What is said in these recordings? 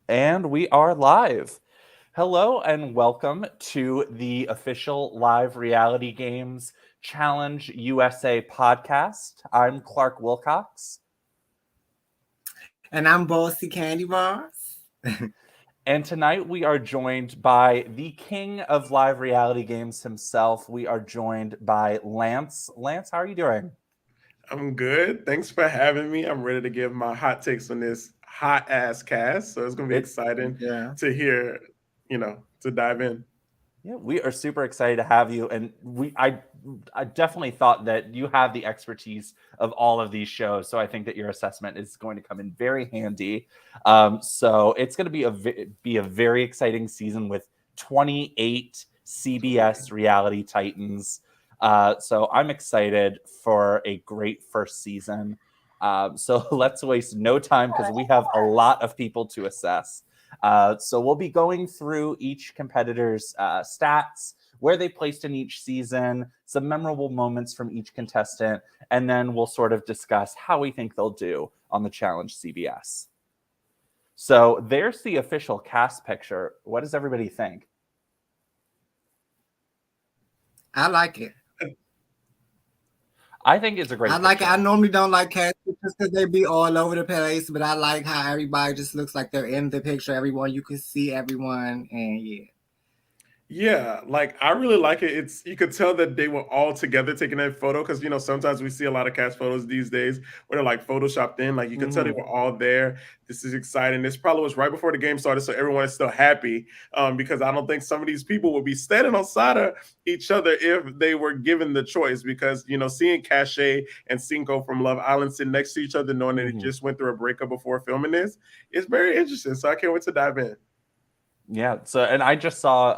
And we are live. Hello and welcome to the official live reality games Challenge USA podcast. I'm Clark Wilcox. And I'm Bossy Candy Bars. And tonight we are joined by the king of live reality games himself. We are joined by Lance. Lance, how are you doing? I'm good. Thanks for having me. I'm ready to give my hot takes on this hot ass cast. So it's gonna be It exciting Yeah. to hear, to dive in. Yeah, we are super excited to have you, and I definitely thought that you have the expertise of all of these shows, so I think that your assessment is going to come in very handy. So it's going to be a very exciting season with 28 CBS reality titans. So I'm excited for a great first season. So let's waste no time because we have a lot of people to assess. So we'll be going through each competitor's stats, where they placed in each season, some memorable moments from each contestant, and then we'll sort of discuss how we think they'll do on the Challenge CBS. So there's the official cast picture. What does everybody think? I like it. I think it's a great I like picture. it. I normally don't like cast pictures because they be all over the place, but I like how everybody just looks like they're in the picture. Everyone, you can see everyone, and yeah. Yeah, like I really like it. It's you could tell that they were all together taking that photo because sometimes we see a lot of cast photos these days where they're like photoshopped in. Like you could tell they Mhm. were all there. This is exciting. This probably was right before the game started, so everyone is still happy. Because I don't think some of these people would be standing on side of each other if they were given the choice. Because seeing Cache and Cinco from Love Island sitting next to each other, knowing that it Mhm. just went through a breakup before filming this, is very interesting. So I can't wait to dive in. Yeah. So, and I just saw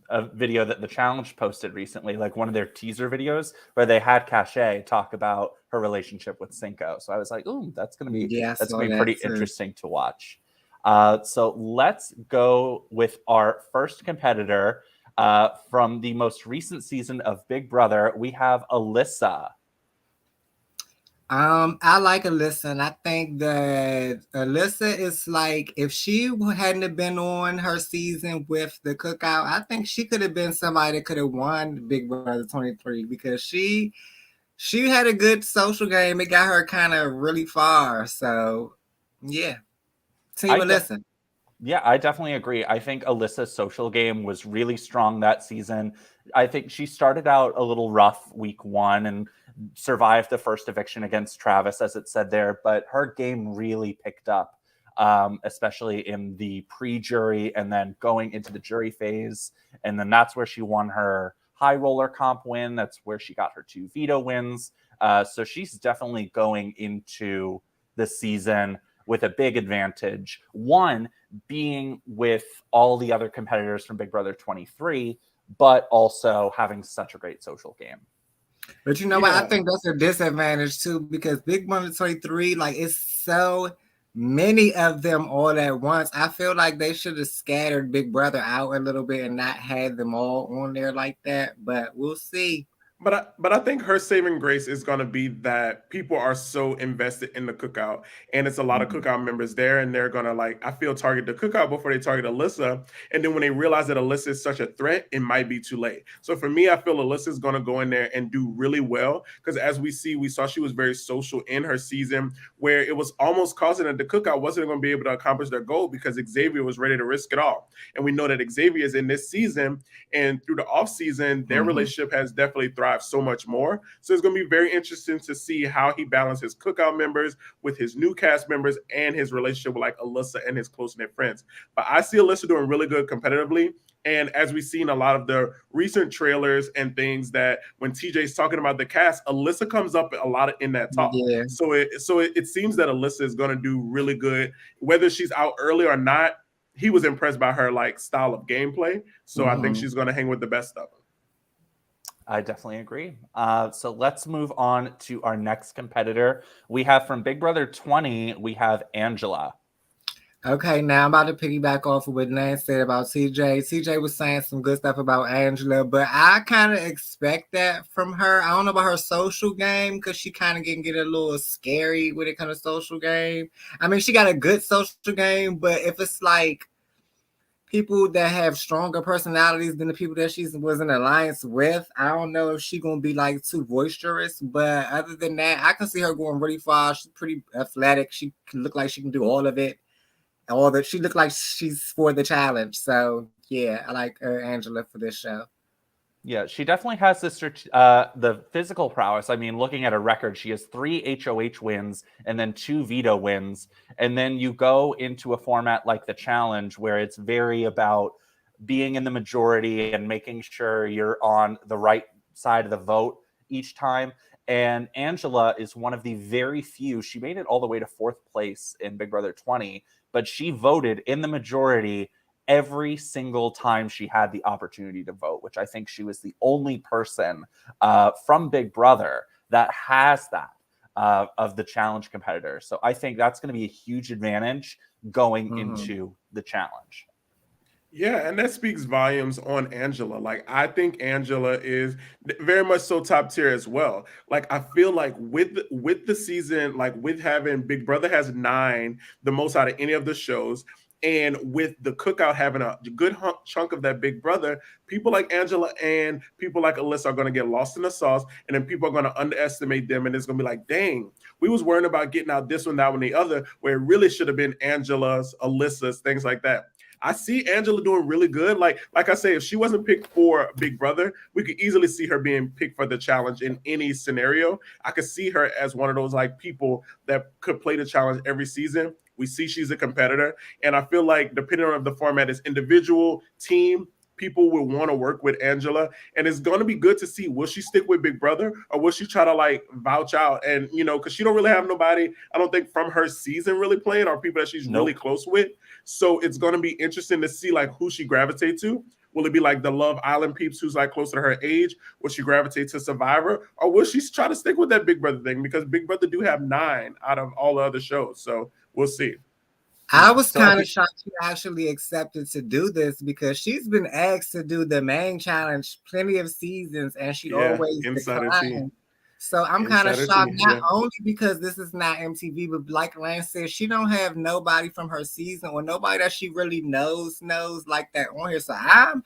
a video that the challenge posted recently, like one of their teaser videos where they had Cache talk about her relationship with Cinco. So I was like, "Ooh, Yeah, I that's saw gonna be that pretty too. interesting to watch." So let's go with our first competitor from the most recent season of Big Brother. We have Alyssa. I like Alyssa, and I think that Alyssa is like if she hadn't have been on her season with the cookout, I think she could have been somebody that could have won Big Brother 23 because she had a good social game. It got her kind of really far. So yeah, Team I def- Alyssa. Yeah, I definitely agree. I think Alyssa's social game was really strong that season. I think she started out a little rough week one and survived the first eviction against Travis, as it said there, but her game really picked up, especially in the pre jury and then going into the jury phase. And then that's where she won her high roller comp win. That's where she got her 2 veto wins. So she's definitely going into the season with a big advantage. One, being with all the other competitors from Big Brother 23, but also having such a great social game. But you know what? I Yeah, think that's a disadvantage too because Big Brother 23, like it's so many of them all at once. I feel like they should have scattered Big Brother out a little bit and not had them all on there like that. But we'll see. but I think her saving grace is going to be that people are so invested in the cookout, and it's a lot of Mhm. cookout members there, and they're going to I feel target the cookout before they target Alyssa, and then when they realize that Alyssa is such a threat, it might be too late. So for me, I feel Alyssa is going to go in there and do really well because as we saw she was very social in her season, where it was almost causing that the cookout wasn't going to be able to accomplish their goal because Xavier was ready to risk it all, and we know that Xavier is in this season and through the off season, their Mm-hmm. relationship has definitely thrived so much more. So it's going to be very interesting to see how he balances cookout members with his new cast members and his relationship with like Alyssa and his close knit friends. But I see Alyssa doing really good competitively. And as we've seen a lot of the recent trailers and things that when TJ's talking about the cast, Alyssa comes up a lot in that talk. Yeah. So it seems that Alyssa is going to do really good, whether she's out early or not. He was impressed by her like style of gameplay, so I think Mm-hmm. she's going to hang with the best of them. I definitely agree. So let's move on to our next competitor. We have from Big Brother 20, we have Angela. Okay, now I'm about to piggyback off of what Lance said about TJ. TJ was saying some good stuff about Angela, but I kind of expect that from her. I don't know about her social game because she kind of can get a little scary when it comes to social game. I mean, she got a good social game, but if it's like people that have stronger personalities than the people that she was in alliance with, I don't know if she's gonna be like too boisterous. But other than that, I can see her going really far. She's pretty athletic. She can look like she can do all of it. All that she looked like she's for the challenge. So yeah, I like Angela for this show. Yeah, she definitely has the physical prowess. I mean, looking at her record, she has 3 HOH wins and then 2 veto wins. And then you go into a format like the challenge where it's very about being in the majority and making sure you're on the right side of the vote each time. And Angela is one of the very few. She made it all the way to 4th place in Big Brother 20, but she voted in the majority every single time she had the opportunity to vote, which I think she was the only person from Big Brother that has that of the challenge competitors. So I think that's going to be a huge advantage going into the challenge. Yeah, and that speaks volumes on Angela. Like, I think Angela is very much so top tier as well. Like, I feel like with the season, like with having Big Brother has 9, the most out of any of the shows, and with the cookout having a good chunk of that Big Brother, people like Angela and people like Alyssa are going to get lost in the sauce, and then people are going to underestimate them, and it's going to be like, dang, we was worrying about getting out this one, that one, the other, where it really should have been Angela's, Alyssa's, things like that. I see Angela doing really good. Like I say, if she wasn't picked for Big Brother, we could easily see her being picked for the challenge in any scenario. I could see her as one of those like people that could play the challenge every season. We see she's a competitor, and I feel like depending on if the format is individual, team, people will want to work with Angela, and it's going to be good to see, will she stick with Big Brother or will she try to like vouch out? And because she don't really have nobody, I don't think from her season really playing, or people that she's really close with. So it's going to be interesting to see like who she gravitates to. Will it be like the Love Island peeps who's like closer to her age? Will she gravitate to Survivor? Or will she try to stick with that Big Brother thing? Because Big Brother do have 9 out of all the other shows. So we'll see. I was kind of shocked she actually accepted to do this because she's been asked to do the main challenge plenty of seasons and she always declined. So I'm kind of shocked, not only because this is not MTV, but like Lance said, she don't have nobody from her season or nobody that she really knows like that on here. So I'm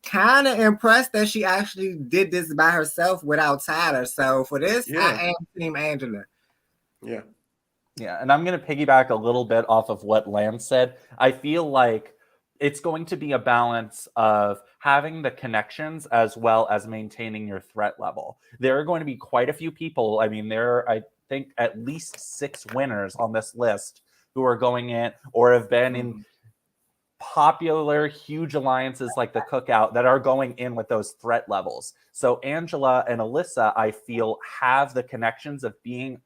kind of impressed that she actually did this by herself without Tyler. So for this, I am Team Angela. Yeah. Yeah, and I'm going to piggyback a little bit off of what Lance said. I feel like it's going to be a balance of having the connections as well as maintaining your threat level. There are going to be quite a few people. I mean, there are, I think, at least 6 winners on this list who are going in or have been in popular, huge alliances like the Cookout that are going in with those threat levels. So Angela and Alyssa, I feel, have the connections of being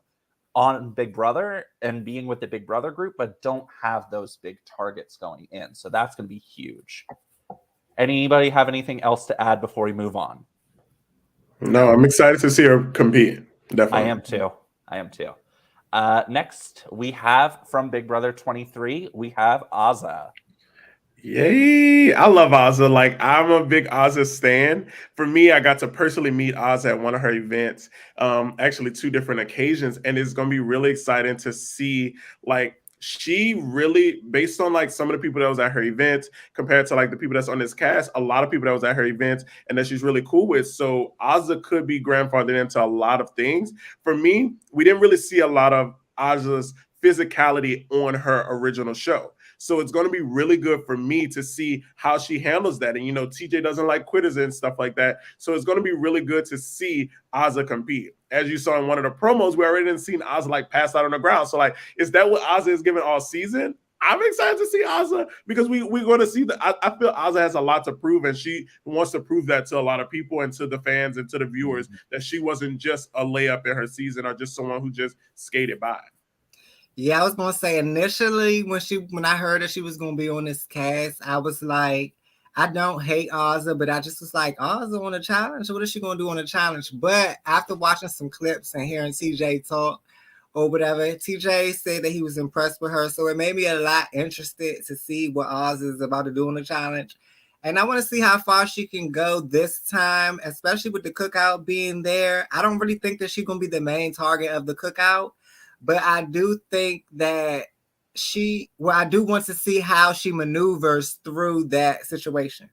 on Big Brother and being with the Big Brother group, but don't have those big targets going in. So that's going to be huge. Anybody have anything else to add before we move on? No, I'm excited to see her compete. Definitely. I am too. Next, we have from Big Brother 23, we have Azah. Yay! I love Azah. Like, I'm a big Azah stan. For me, I got to personally meet Azah at one of her events, actually 2 different occasions, and it's going to be really exciting to see, like, she really, based on like some of the people that was at her events compared to like the people that's on this cast, a lot of people that was at her events and that she's really cool with. So Azah could be grandfathered into a lot of things. For me, we didn't really see a lot of Azah's physicality on her original show. So it's going to be really good for me to see how she handles that. And, TJ doesn't like quitters and stuff like that. So it's going to be really good to see Azah compete. As you saw in one of the promos, we already didn't see Azah like pass out on the ground. So like, is that what Azah is giving all season? I'm excited to see Azah because we're going to see I feel Azah has a lot to prove, and she wants to prove that to a lot of people and to the fans and to the viewers that she wasn't just a layup in her season or just someone who just skated by. Yeah, I was gonna say initially when I heard that she was gonna be on this cast, I was like, I don't hate Azah, but I just was like, Azah on a challenge? What is she gonna do on a challenge? But after watching some clips and hearing TJ talk, or whatever. TJ said that he was impressed with her, so it made me a lot interested to see what Oz is about to do on the challenge. And I want to see how far she can go this time, especially with the cookout being there. I don't really think that she's going to be the main target of the cookout, but I do think that I do want to see how she maneuvers through that situation.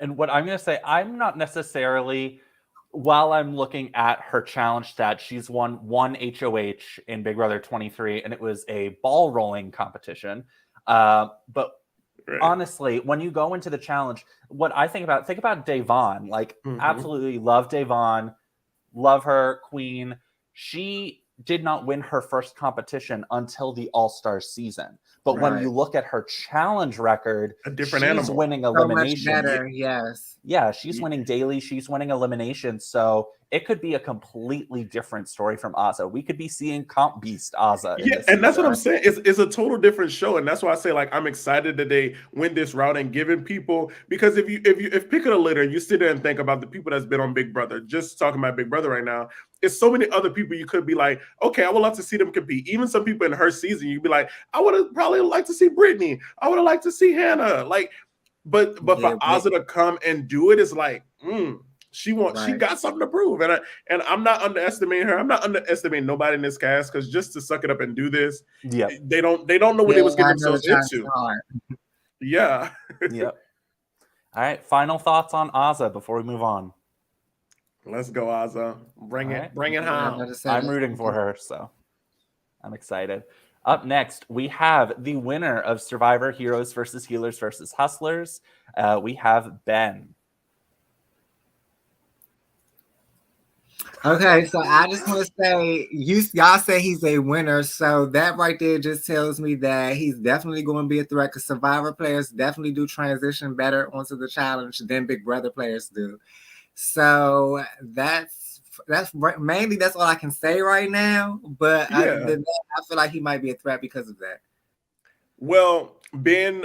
And what I'm going to say, I'm not necessarily, while I'm looking at her challenge stats, she's won one HOH in Big Brother 23, and it was a ball rolling competition. But honestly, when you go into the challenge, what I think about Da'Vonne. Like, absolutely love Da'Vonne, love her, queen. She did not win her first competition until the All-Star season. But when you look at her challenge record, she's animal. winning eliminations. So much better, yes. Yeah, she's winning daily. She's winning eliminations. So it could be a completely different story from Azah. We could be seeing Comp Beast Azah. Yeah, and that's what I'm saying. It's a total different show, and that's why I say, like, I'm excited that they went this route and giving people, because if pick it a litter and you sit there and think about the people that's been on Big Brother, just talking about Big Brother right now, it's so many other people you could be like, okay, I would love to see them compete. Even some people in her season, you'd be like, I would have probably liked to see Brittany. I would have liked to see Hannah. Like, but for Azah to come and do it is like, she got something to prove, and I'm not underestimating her. I'm not underestimating nobody in this cast, because just to suck it up and do this, they don't know what they was getting themselves into. Yeah. Yep. All right. Final thoughts on Azah before we move on. Let's go, Azah. Bring it home. I'm rooting for her, so I'm excited. Up next, we have the winner of Survivor Heroes versus Healers versus Hustlers. We have Ben. Okay, so I just want to say, y'all say he's a winner, so that right there just tells me that he's definitely going to be a threat, because Survivor players definitely do transition better onto the challenge than Big Brother players do. So that's mainly, that's all I can say right now. But other than that, I feel like he might be a threat because of that. Well, Ben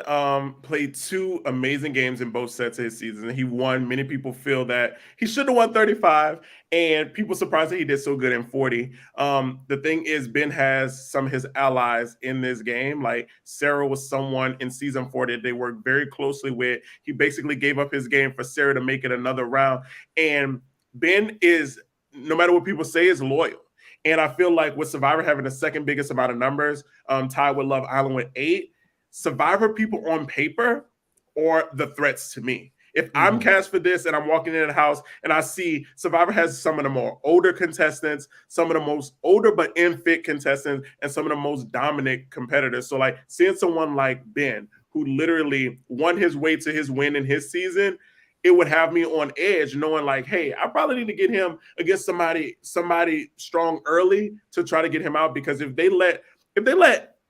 played 2 amazing games in both sets of his season. He won. Many people feel that he should have won 35, and people surprised that he did so good in 40. The thing is, Ben has some of his allies in this game. Like, Sarah was someone in season 40 they worked very closely with. He basically gave up his game for Sarah to make it another round. And Ben is, no matter what people say, is loyal. And I feel like with Survivor having the second biggest amount of numbers, tied with Love Island with 8, Survivor people on paper are the threats to me. If I'm cast for this and I'm walking in the house and I see Survivor has some of the more older contestants, some of the most older but unfit contestants, and some of the most dominant competitors. So, like, seeing someone like Ben, who literally won his way to his win in his season, it would have me on edge, knowing like, hey, I probably need to get him against somebody strong early to try to get him out. Because if they let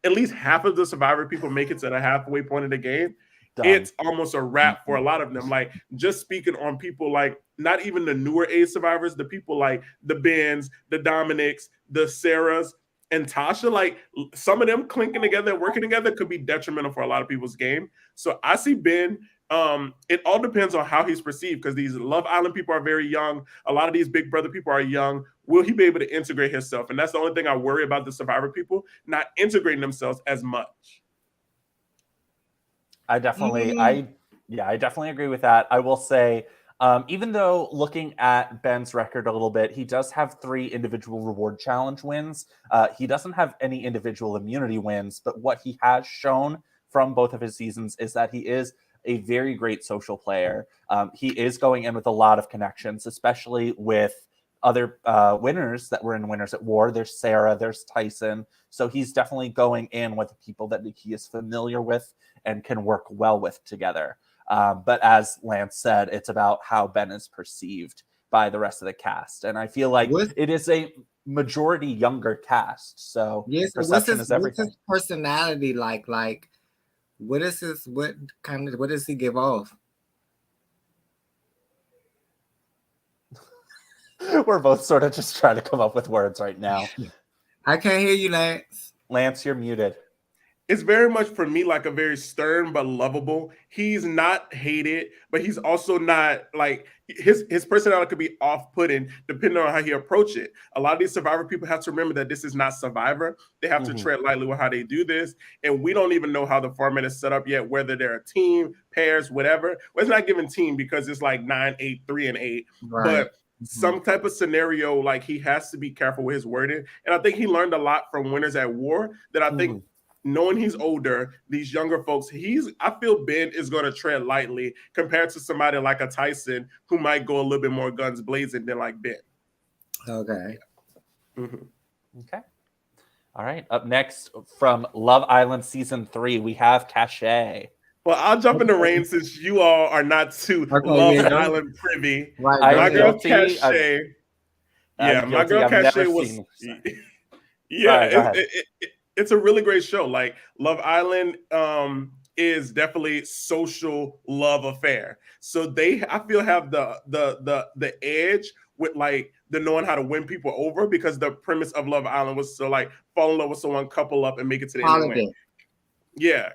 at least half of the Survivor people make it to the halfway point of the game, it's almost a wrap for a lot of them. Like, just speaking on people like, not even the newer age survivors, the people like the Bens, the Dominics, the Sarahs, and Tasha, like, some of them clinking together and working together could be detrimental for a lot of people's game. So I see Ben. It all depends on how he's perceived, because these Love Island people are very young. A lot of these Big Brother people are young. Will he be able to integrate himself? And that's the only thing I worry about the Survivor people, not integrating themselves as much. I definitely agree with that. I will say, even though looking at Ben's record a little bit, he does have 3 individual reward challenge wins. He doesn't have any individual immunity wins, but what he has shown from both of his seasons is that he is a very great social player. He is going in with a lot of connections, especially with other winners that were in Winners at War. There's Sarah, there's Tyson. So he's definitely going in with people that he is familiar with and can work well with together. But as Lance said, it's about how Ben is perceived by the rest of the cast. And I feel like it is a majority younger cast. So perception is everything. What's his personality like? Like, what does he give off? We're both sort of just trying to come up with words right now. I can't hear you, Lance. Lance, you're muted. it's very much for me like a very stern but lovable. He's not hated, but he's also not like his personality could be off-putting depending on how he approach it. A lot of these Survivor people have to remember that this is not Survivor. They have to tread lightly with how they do this, and we don't even know how the format is set up yet. Whether they're a team, pairs, whatever. Well, it's not given team because it's like 9, 8, 3, and 8, Right. but some type of scenario, like he has to be careful with his wording. And I think he learned a lot from Winners at War that I think knowing he's older, these younger folks, I feel Ben is going to tread lightly compared to somebody like a Tyson who might go a little bit more guns blazing than like Ben. Okay. Okay. All right. Up next from Love Island Season 3, we have Cachet. Well, I'll jump in the rain since you all are not too Love Island privy. Right, my girl guilty. Cachet. My girl Cachet was... It's a really great show. Like Love Island is definitely social love affair. So I feel have the edge with like the knowing how to win people over, because the premise of Love Island was to like fall in love with someone, couple up, and make it to the end. Win. Yeah,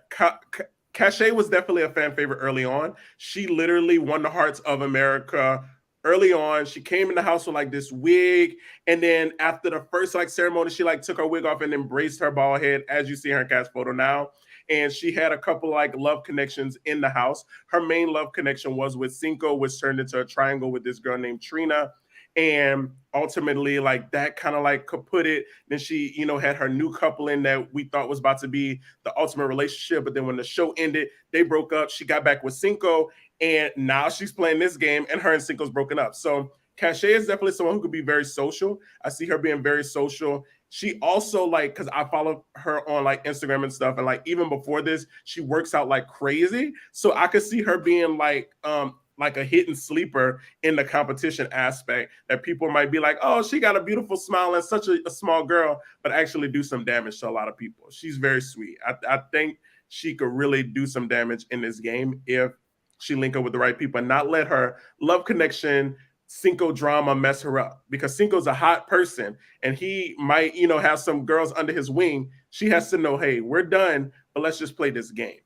Cachet was definitely a fan favorite early on. She literally won the hearts of America early on. She came in the house with like this wig, and then after the first like ceremony, she like took her wig off and embraced her bald head, as you see her cast photo now. And she had a couple like love connections in the house. Her main love connection was with Cinco, which turned into a triangle with this girl named Trina. And ultimately, like that kind of like kaput it. Then she, had her new couple in that we thought was about to be the ultimate relationship. But then when the show ended, they broke up. She got back with Cinco, and now she's playing this game, and her and Cinco's broken up. So Cachet is definitely someone who could be very social. I see her being very social. She also like, because I follow her on like Instagram and stuff, and like even before this, she works out like crazy. So I could see her being like a hidden sleeper in the competition aspect, that people might be like, oh, she got a beautiful smile and such a small girl, but actually do some damage to a lot of people. She's very sweet. I think she could really do some damage in this game if she link up with the right people and not let her love connection Cinco drama mess her up, because Cinco's a hot person and he might, have some girls under his wing. She has to know, hey, we're done, but let's just play this game.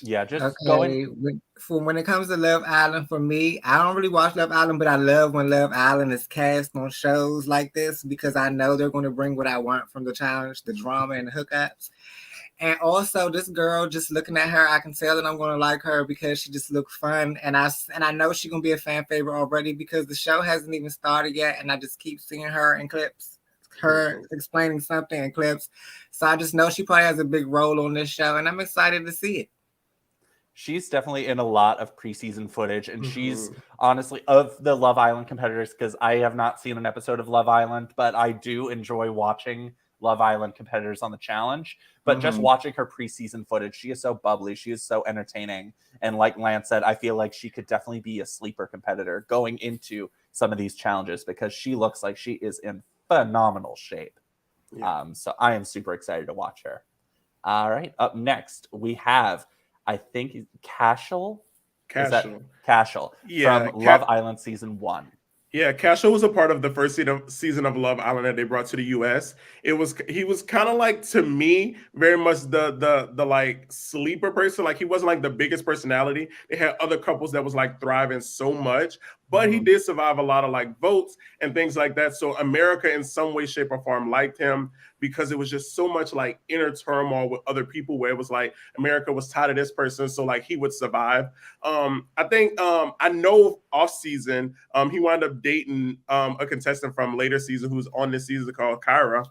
Yeah, just going. For when it comes to Love Island, for me, I don't really watch Love Island, but I love when Love Island is cast on shows like this, because I know they're going to bring what I want from the challenge, the drama and the hookups. And also, this girl, just looking at her, I can tell that I'm going to like her because she just looks fun. And I know she's going to be a fan favorite already, because the show hasn't even started yet. And I just keep seeing her in clips, her explaining something in clips. So I just know she probably has a big role on this show, and I'm excited to see it. She's definitely in a lot of preseason footage, and she's honestly, of the Love Island competitors, because I have not seen an episode of Love Island, but I do enjoy watching Love Island competitors on the challenge. But just watching her preseason footage, she is so bubbly, she is so entertaining, and like Lance said, I feel like she could definitely be a sleeper competitor going into some of these challenges, because she looks like she is in phenomenal shape. So I am super excited to watch her. All right, up next we have, I think, Cashel. Cashel. Yeah, from Love Island Season 1. Yeah, Cashel was a part of the first season of Love Island that they brought to the US. He was kind of like, to me, very much the like sleeper person. Like, he wasn't like the biggest personality. They had other couples that was like thriving so much, but he did survive a lot of like votes and things like that. So America in some way, shape, or form liked him, because it was just so much like inner turmoil with other people, where it was like America was tired of this person, so like he would survive. I think I know off season he wound up dating a contestant from later season who's on this season called Kyra.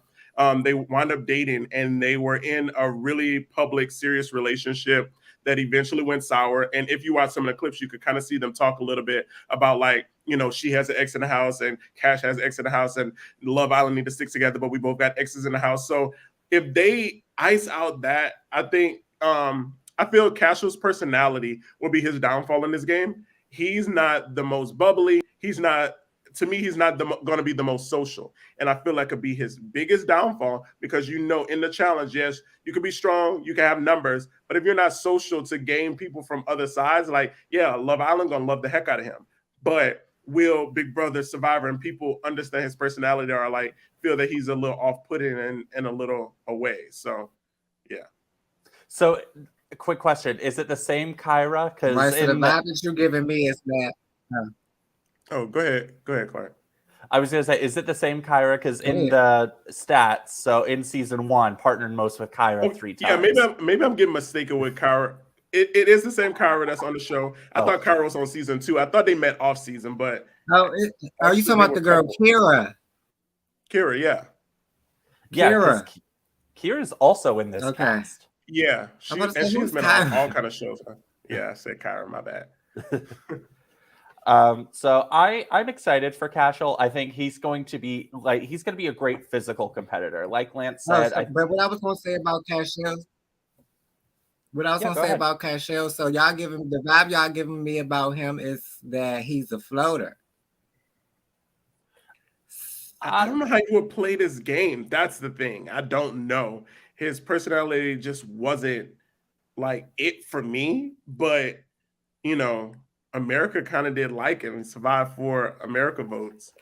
They wound up dating, and they were in a really public, serious relationship that eventually went sour. And if you watch some of the clips, you could kind of see them talk a little bit about like, she has an ex in the house and Cash has an ex in the house, and Love Island need to stick together, but we both got exes in the house. So if they ice out that, I think I feel Cashel's personality will be his downfall in this game. He's not the most bubbly. He's not going to be the most social. And I feel like it could be his biggest downfall, because in the challenge, yes, you could be strong, you can have numbers, but if you're not social to gain people from other sides, like, yeah, Love Island going to love the heck out of him. But will Big Brother, Survivor, and people understand his personality, or like feel that he's a little off-putting and a little away? So So, a quick question: is it the same Kyra? Because Right, so the vibe that you're giving me is that. Oh, go ahead, Clark. I was going to say, is it the same Kyra? Because in Yeah. the stats, so in season 1, partnered most with Kyra 3 times. Yeah, maybe I'm getting mistaken with Kyra. It is the same Kyra that's on the show. I thought Kyra was on season 2. I thought they met off season, but Oh, are you talking about the girl Kira? Kira, yeah. Yeah, because Kira's also in this cast. Yeah, she's been on all kind of shows. Yeah, I said Kyra, my bad. So I'm excited for Cashel. I think he's going to be a great physical competitor. Like Lance said. But what I was going to say about Cashel, so y'all giving the vibe y'all giving me about him is that he's a floater. I don't know how you would play this game. That's the thing. I don't know. His personality just wasn't like it for me, but you know, America kind of did like him and survived for America votes.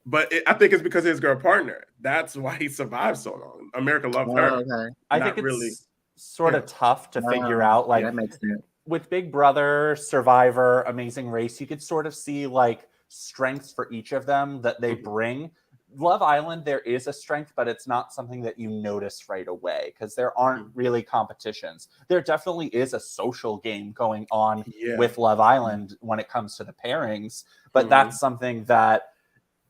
But I think it's because of his girl partner. That's why he survived so long. America loved her. Okay. I think it's sort of tough to figure out. Like, that makes sense. With Big Brother, Survivor, Amazing Race, you could sort of see like strengths for each of them that they bring. Love Island, there is a strength, but it's not something that you notice right away because there aren't really competitions. There definitely is a social game going on with Love Island when it comes to the pairings, but that's something that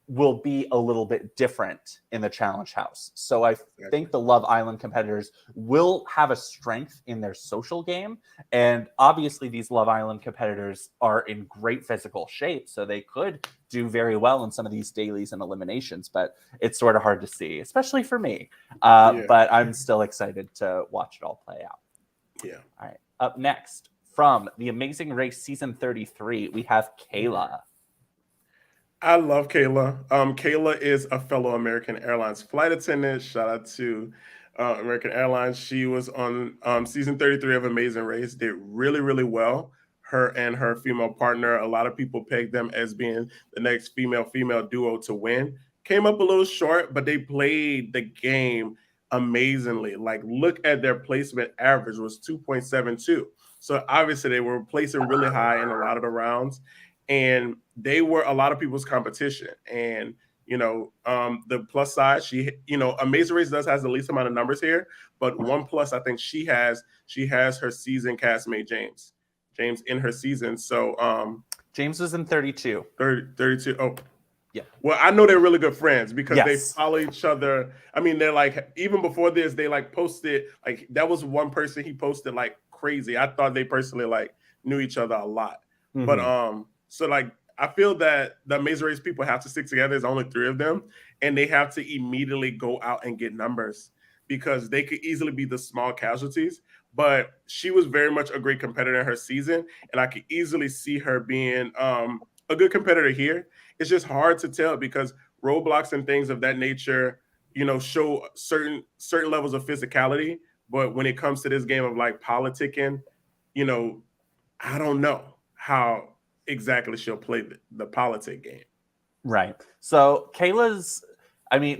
will be a little bit different in the Challenge House. So I think the Love Island competitors will have a strength in their social game. And obviously these Love Island competitors are in great physical shape, so they could do very well in some of these dailies and eliminations, but it's sort of hard to see, especially for me. But I'm still excited to watch it all play out. Yeah. All right. Up next, from The Amazing Race Season 33, we have Kayla. I love Kayla. Kayla is a fellow American Airlines flight attendant. Shout out to American Airlines. She was on season 33 of Amazing Race. Did really, really well. Her and her female partner. A lot of people pegged them as being the next female duo to win. Came up a little short, but they played the game amazingly. Like, look at their placement average was 2.72. So obviously they were placing really high in a lot of the rounds. And they were a lot of people's competition. And, the plus side, Amazing Race has the least amount of numbers here, but one plus I think she has her season castmate James in her season. So James was in 32. 32. Oh, yeah. Well, I know they're really good friends because they Yes. follow each other. I mean, they're like, even before this, they like posted, like that was one person he posted like crazy. I thought they personally like knew each other a lot. Mm-hmm. But so like I feel that the Amazing Race people have to stick together. There's only 3 of them, and they have to immediately go out and get numbers because they could easily be the small casualties. But she was very much a great competitor in her season, and I could easily see her being a good competitor here. It's just hard to tell because roadblocks and things of that nature, show certain levels of physicality. But when it comes to this game of like politicking, I don't know how exactly she'll play the politic game. Right. So Kayla's,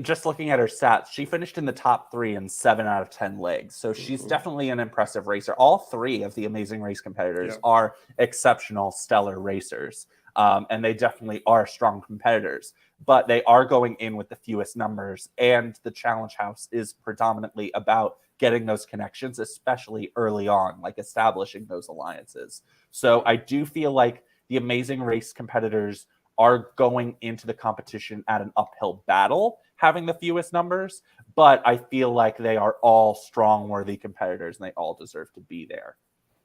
just looking at her stats, she finished in the top 3 in 7 out of 10 legs. So she's definitely an impressive racer. All 3 of the Amazing Race competitors are exceptional, stellar racers. And they definitely are strong competitors. But they are going in with the fewest numbers. And the Challenge House is predominantly about getting those connections, especially early on, like establishing those alliances. So I do feel like the Amazing Race competitors are going into the competition at an uphill battle, having the fewest numbers, but I feel like they are all strong, worthy competitors, and they all deserve to be there.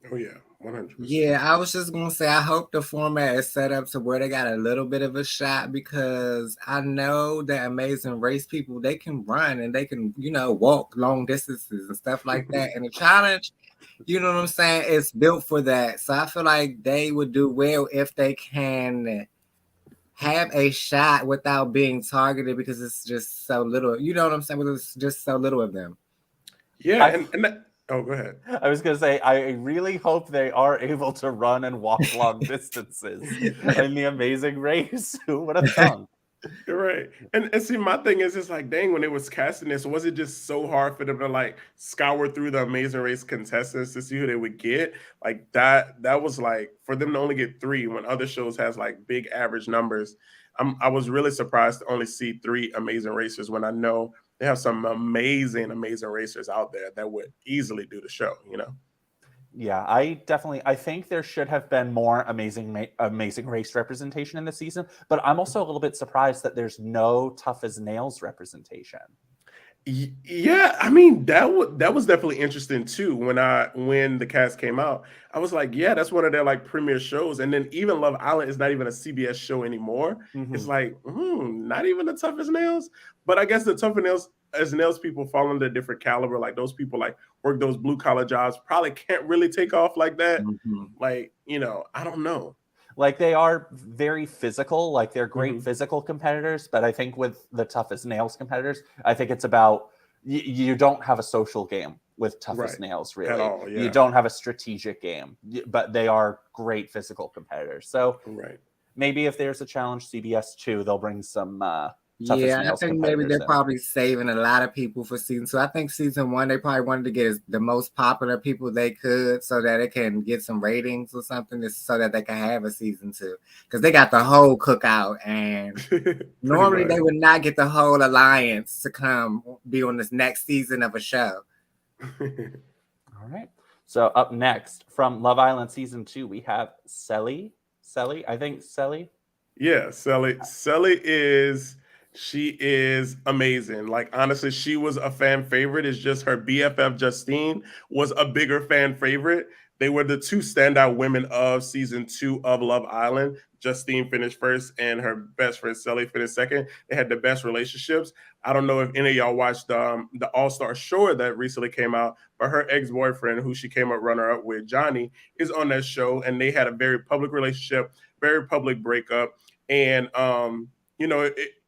Oh, yeah, 100%. Yeah, I was just going to say, I hope the format is set up to where they got a little bit of a shot because I know that Amazing Race people, they can run and they can, walk long distances and stuff like that. And the challenge, you know what I'm saying, it's built for that. So I feel like they would do well if they can have a shot without being targeted because it's just so little. You know what I'm saying? Because it's just so little of them. Yeah, and that, oh, go ahead. I was going to say, I really hope they are able to run and walk long distances in the Amazing Race. Who would have thunk? You're right. And see, my thing is, it's like, dang, when it was casting this, was it just so hard for them to like scour through the Amazing Race contestants to see who they would get? Like that was like for them to only get three when other shows has like big average numbers. I was really surprised to only see three Amazing Racers when I know they have some amazing racers out there that would easily do the show, you know? Yeah, I think there should have been more amazing race representation in the season, but I'm also a little bit surprised that there's no tough as nails representation. Yeah, I mean that was definitely interesting too. When the cast came out, I was like, yeah, that's one of their like premiere shows. And then even Love Island is not even a CBS show anymore. It's Mhm. like, not even the Tough as Nails. But I guess the Tough as nails people fall under a different caliber. Like those people like work those blue collar jobs probably can't really take off like that. Mhm. Like, I don't know. Like they are very physical, like they're great Mhm. physical competitors, but I think with the toughest nails competitors, I think it's about you don't have a social game with toughest Right. nails, At really. all. You Yeah. don't have a strategic game, but they are great physical competitors. So Right. maybe if there's a challenge CBS 2, they'll bring some toughest Yeah, I nails think maybe competitors they're in. probably saving a lot of people for season two. I think season one, they probably wanted to get the most popular people they could so that it can get some ratings or something, so that they can have a season two. Because they got the whole cookout, and Pretty normally much. they would not get the whole alliance to come be on this next season of a show. All right. So up next from Love Island season 2, we have Selly. Selly, I think Selly. Yeah, she is amazing. Like honestly, she was a fan favorite. It's just her BFF Justine was a bigger fan favorite. They were the two standout women of season 2 of Love Island. Justine finished first, and her best friend Sally finished second. They had the best relationships. I don't know if any of y'all watched the All Star Show that recently came out, but her ex boyfriend, who she came up runner up with, Johnny, is on that show, and they had a very public relationship, very public breakup. And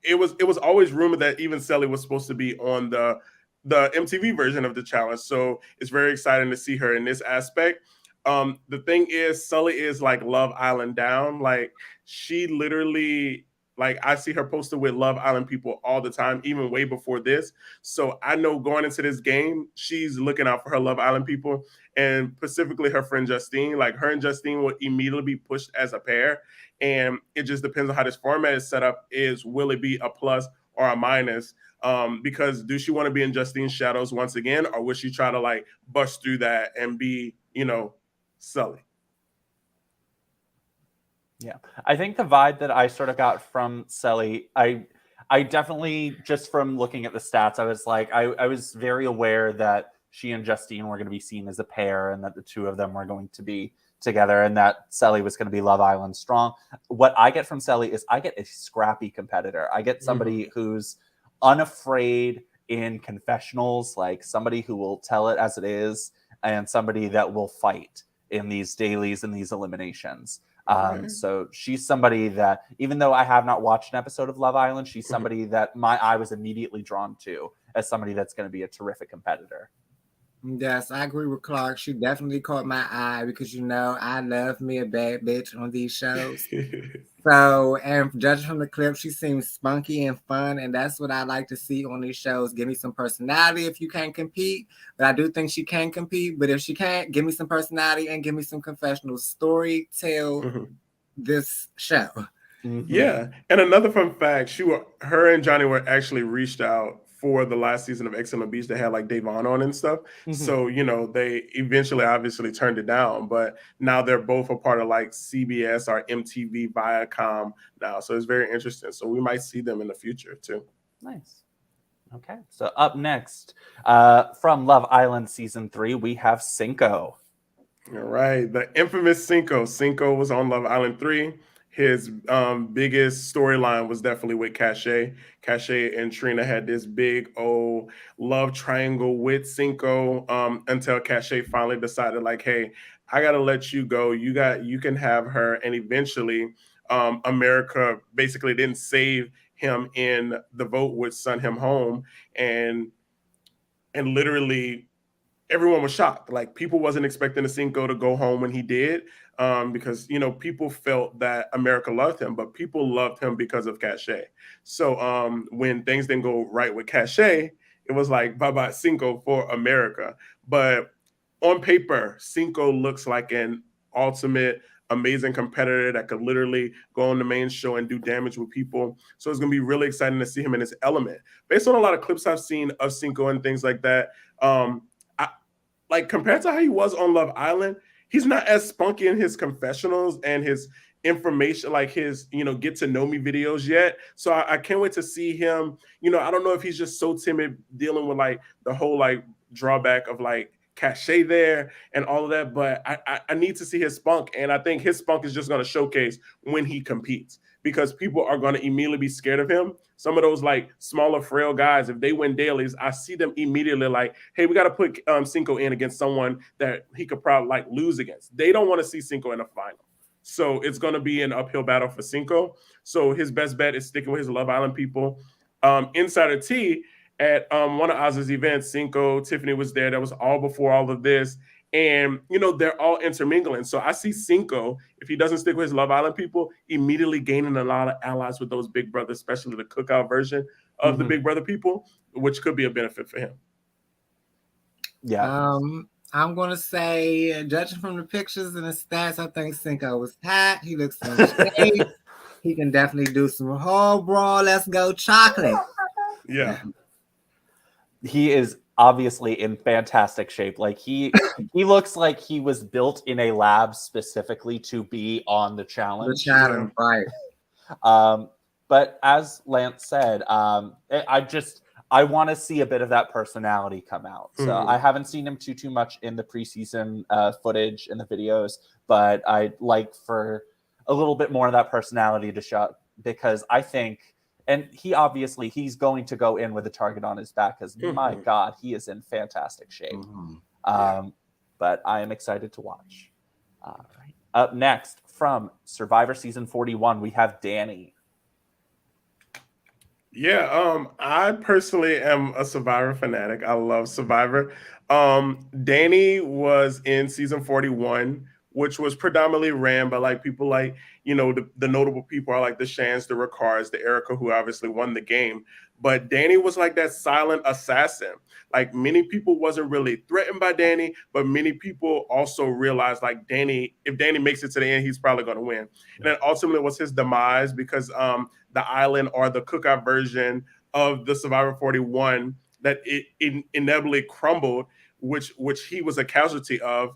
it was always rumored that even Sally was supposed to be on the MTV version of the challenge. So it's very exciting to see her in this aspect. The thing is, Sully is like Love Island down. Like she literally, like I see her posted with Love Island people all the time, even way before this. So I know going into this game, she's looking out for her Love Island people, and specifically her friend Justine. Like her and Justine will immediately be pushed as a pair, and it just depends on how this format is set up. Is will it be a plus or a minus? Because do she want to be in Justine's shadows once again, or would she try to like bust through that and be, Sully? Yeah. I think the vibe that I sort of got from Selly, I definitely just from looking at the stats, I was like, I was very aware that she and Justine were going to be seen as a pair and that the two of them were going to be together and that Selly was going to be Love Island strong. What I get from Selly is I get a scrappy competitor. I get somebody who's unafraid in confessionals, like somebody who will tell it as it is, and somebody that will fight in these dailies and these eliminations. Okay. So she's somebody that, even though I have not watched an episode of Love Island, she's somebody that my eye was immediately drawn to as somebody that's going to be a terrific competitor. Yes, I agree with Clark. She definitely caught my eye because I love me a bad bitch on these shows. So, and judging from the clip, she seems spunky and fun, and that's what I like to see on these shows. Give me some personality if you can't compete, but I do think she can compete. But if she can't, give me some personality and give me some confessional story. Tell this show. Yeah, and another fun fact: her and Johnny were actually reached out for the last season of X on the Beach. They had like Davon on and stuff. So they eventually, obviously, turned it down. But now they're both a part of like CBS or MTV Viacom now. So it's very interesting. So we might see them in the future too. Nice. Okay. So up next, from Love Island season 3, we have Cinco. All right, the infamous Cinco. Cinco was on Love Island 3. His biggest storyline was definitely with Cache. Cache and Trina had this big old love triangle with Cinco until Cache finally decided, like, hey, I gotta let you go. You can have her. And eventually, America basically didn't save him in the vote, which sent him home, and literally everyone was shocked. Like people wasn't expecting the Cinco to go home when he did, because people felt that America loved him, but people loved him because of cachet. So when things didn't go right with cachet, it was like bye bye Cinco for America. But on paper, Cinco looks like an ultimate amazing competitor that could literally go on the main show and do damage with people. So it's going to be really exciting to see him in his element. Based on a lot of clips I've seen of Cinco and things like that, like compared to how he was on Love Island, he's not as spunky in his confessionals and his information, like his, get to know me videos yet. So I can't wait to see him. I don't know if he's just so timid dealing with like the whole like drawback of like cachet there and all of that, but I need to see his spunk, and I think his spunk is just going to showcase when he competes, because people are going to immediately be scared of him. Some of those like smaller, frail guys, if they win dailies, I see them immediately like, hey, we got to put Cinco in against someone that he could probably like lose against. They don't want to see Cinco in a final. So it's going to be an uphill battle for Cinco. So his best bet is sticking with his Love Island people. Insider T, at one of Oz's events, Cinco, Tiffany was there. That was all before all of this. And, they're all intermingling. So I see Cinco, if he doesn't stick with his Love Island people, immediately gaining a lot of allies with those Big Brothers, especially the cookout version of the Big Brother people, which could be a benefit for him. Yeah. I'm going to say, judging from the pictures and the stats, I think Cinco was hot. He looks in shape. He can definitely do some whole brawl. Let's go chocolate. Yeah. He is obviously in fantastic shape. Like he looks like he was built in a lab specifically to be on the challenge. The challenge, right. But as Lance said, I want to see a bit of that personality come out. So I haven't seen him too much in the preseason footage and the videos, but I'd like for a little bit more of that personality to show, because I think, and he's going to go in with a target on his back, because my God, he is in fantastic shape. But I am excited to watch. All right. Up next from Survivor Season 41, we have Danny. Yeah, I personally am a Survivor fanatic. I love Survivor. Danny was in season 41, which was predominantly ran by like people like, the notable people are like the Shans, the Ricards, the Erica, who obviously won the game. But Danny was like that silent assassin. Like many people wasn't really threatened by Danny, but many people also realized like if Danny makes it to the end, he's probably going to win. And then ultimately was his demise, because the island, or the cookout version of the Survivor 41, that it inevitably crumbled, which he was a casualty of.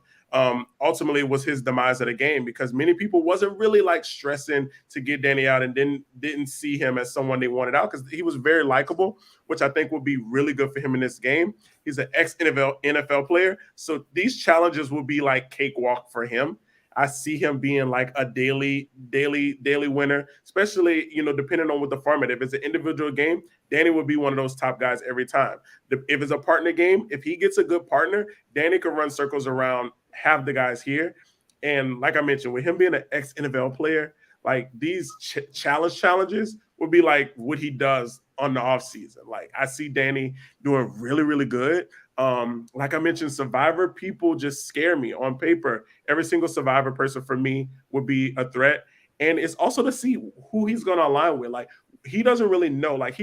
Ultimately was his demise of the game, because many people wasn't really like stressing to get Danny out, and didn't see him as someone they wanted out, because he was very likable, which I think will be really good for him in this game. He's an ex-NFL player, so these challenges will be like cakewalk for him. I see him being like a daily winner, especially, depending on what the format. If it's an individual game, Danny will be one of those top guys every time. If it's a partner game, if he gets a good partner, Danny can run circles around half the guys here. And like I mentioned, with him being an ex-NFL player, like these challenges would be like what he does on the off season. Like I see Danny doing really, really good. Like I mentioned, Survivor people just scare me on paper. Every single Survivor person for me would be a threat. And it's also to see who he's going to align with. Like he doesn't really know. Like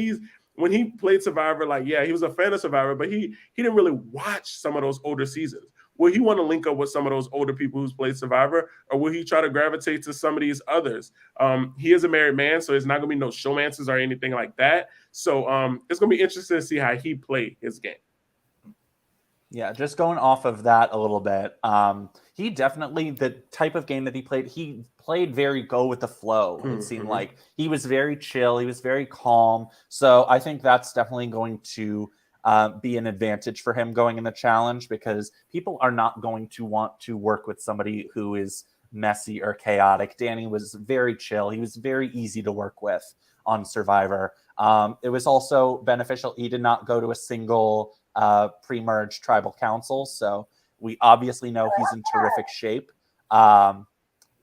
when he played Survivor, like, yeah, he was a fan of Survivor, but he didn't really watch some of those older seasons. Will he want to link up with some of those older people who's played Survivor, or will he try to gravitate to some of these others? He is a married man, so it's not going to be no showmances or anything like that. So it's going to be interesting to see how he played his game. Yeah, just going off of that a little bit. He definitely, the type of game that he played very go with the flow. It seemed like he was very chill. He was very calm. So I think that's definitely going to be an advantage for him going in the challenge, because people are not going to want to work with somebody who is messy or chaotic. Danny was very chill. He was very easy to work with on Survivor. It was also beneficial. He did not go to a single pre-merge tribal council, so we obviously know he's in terrific shape.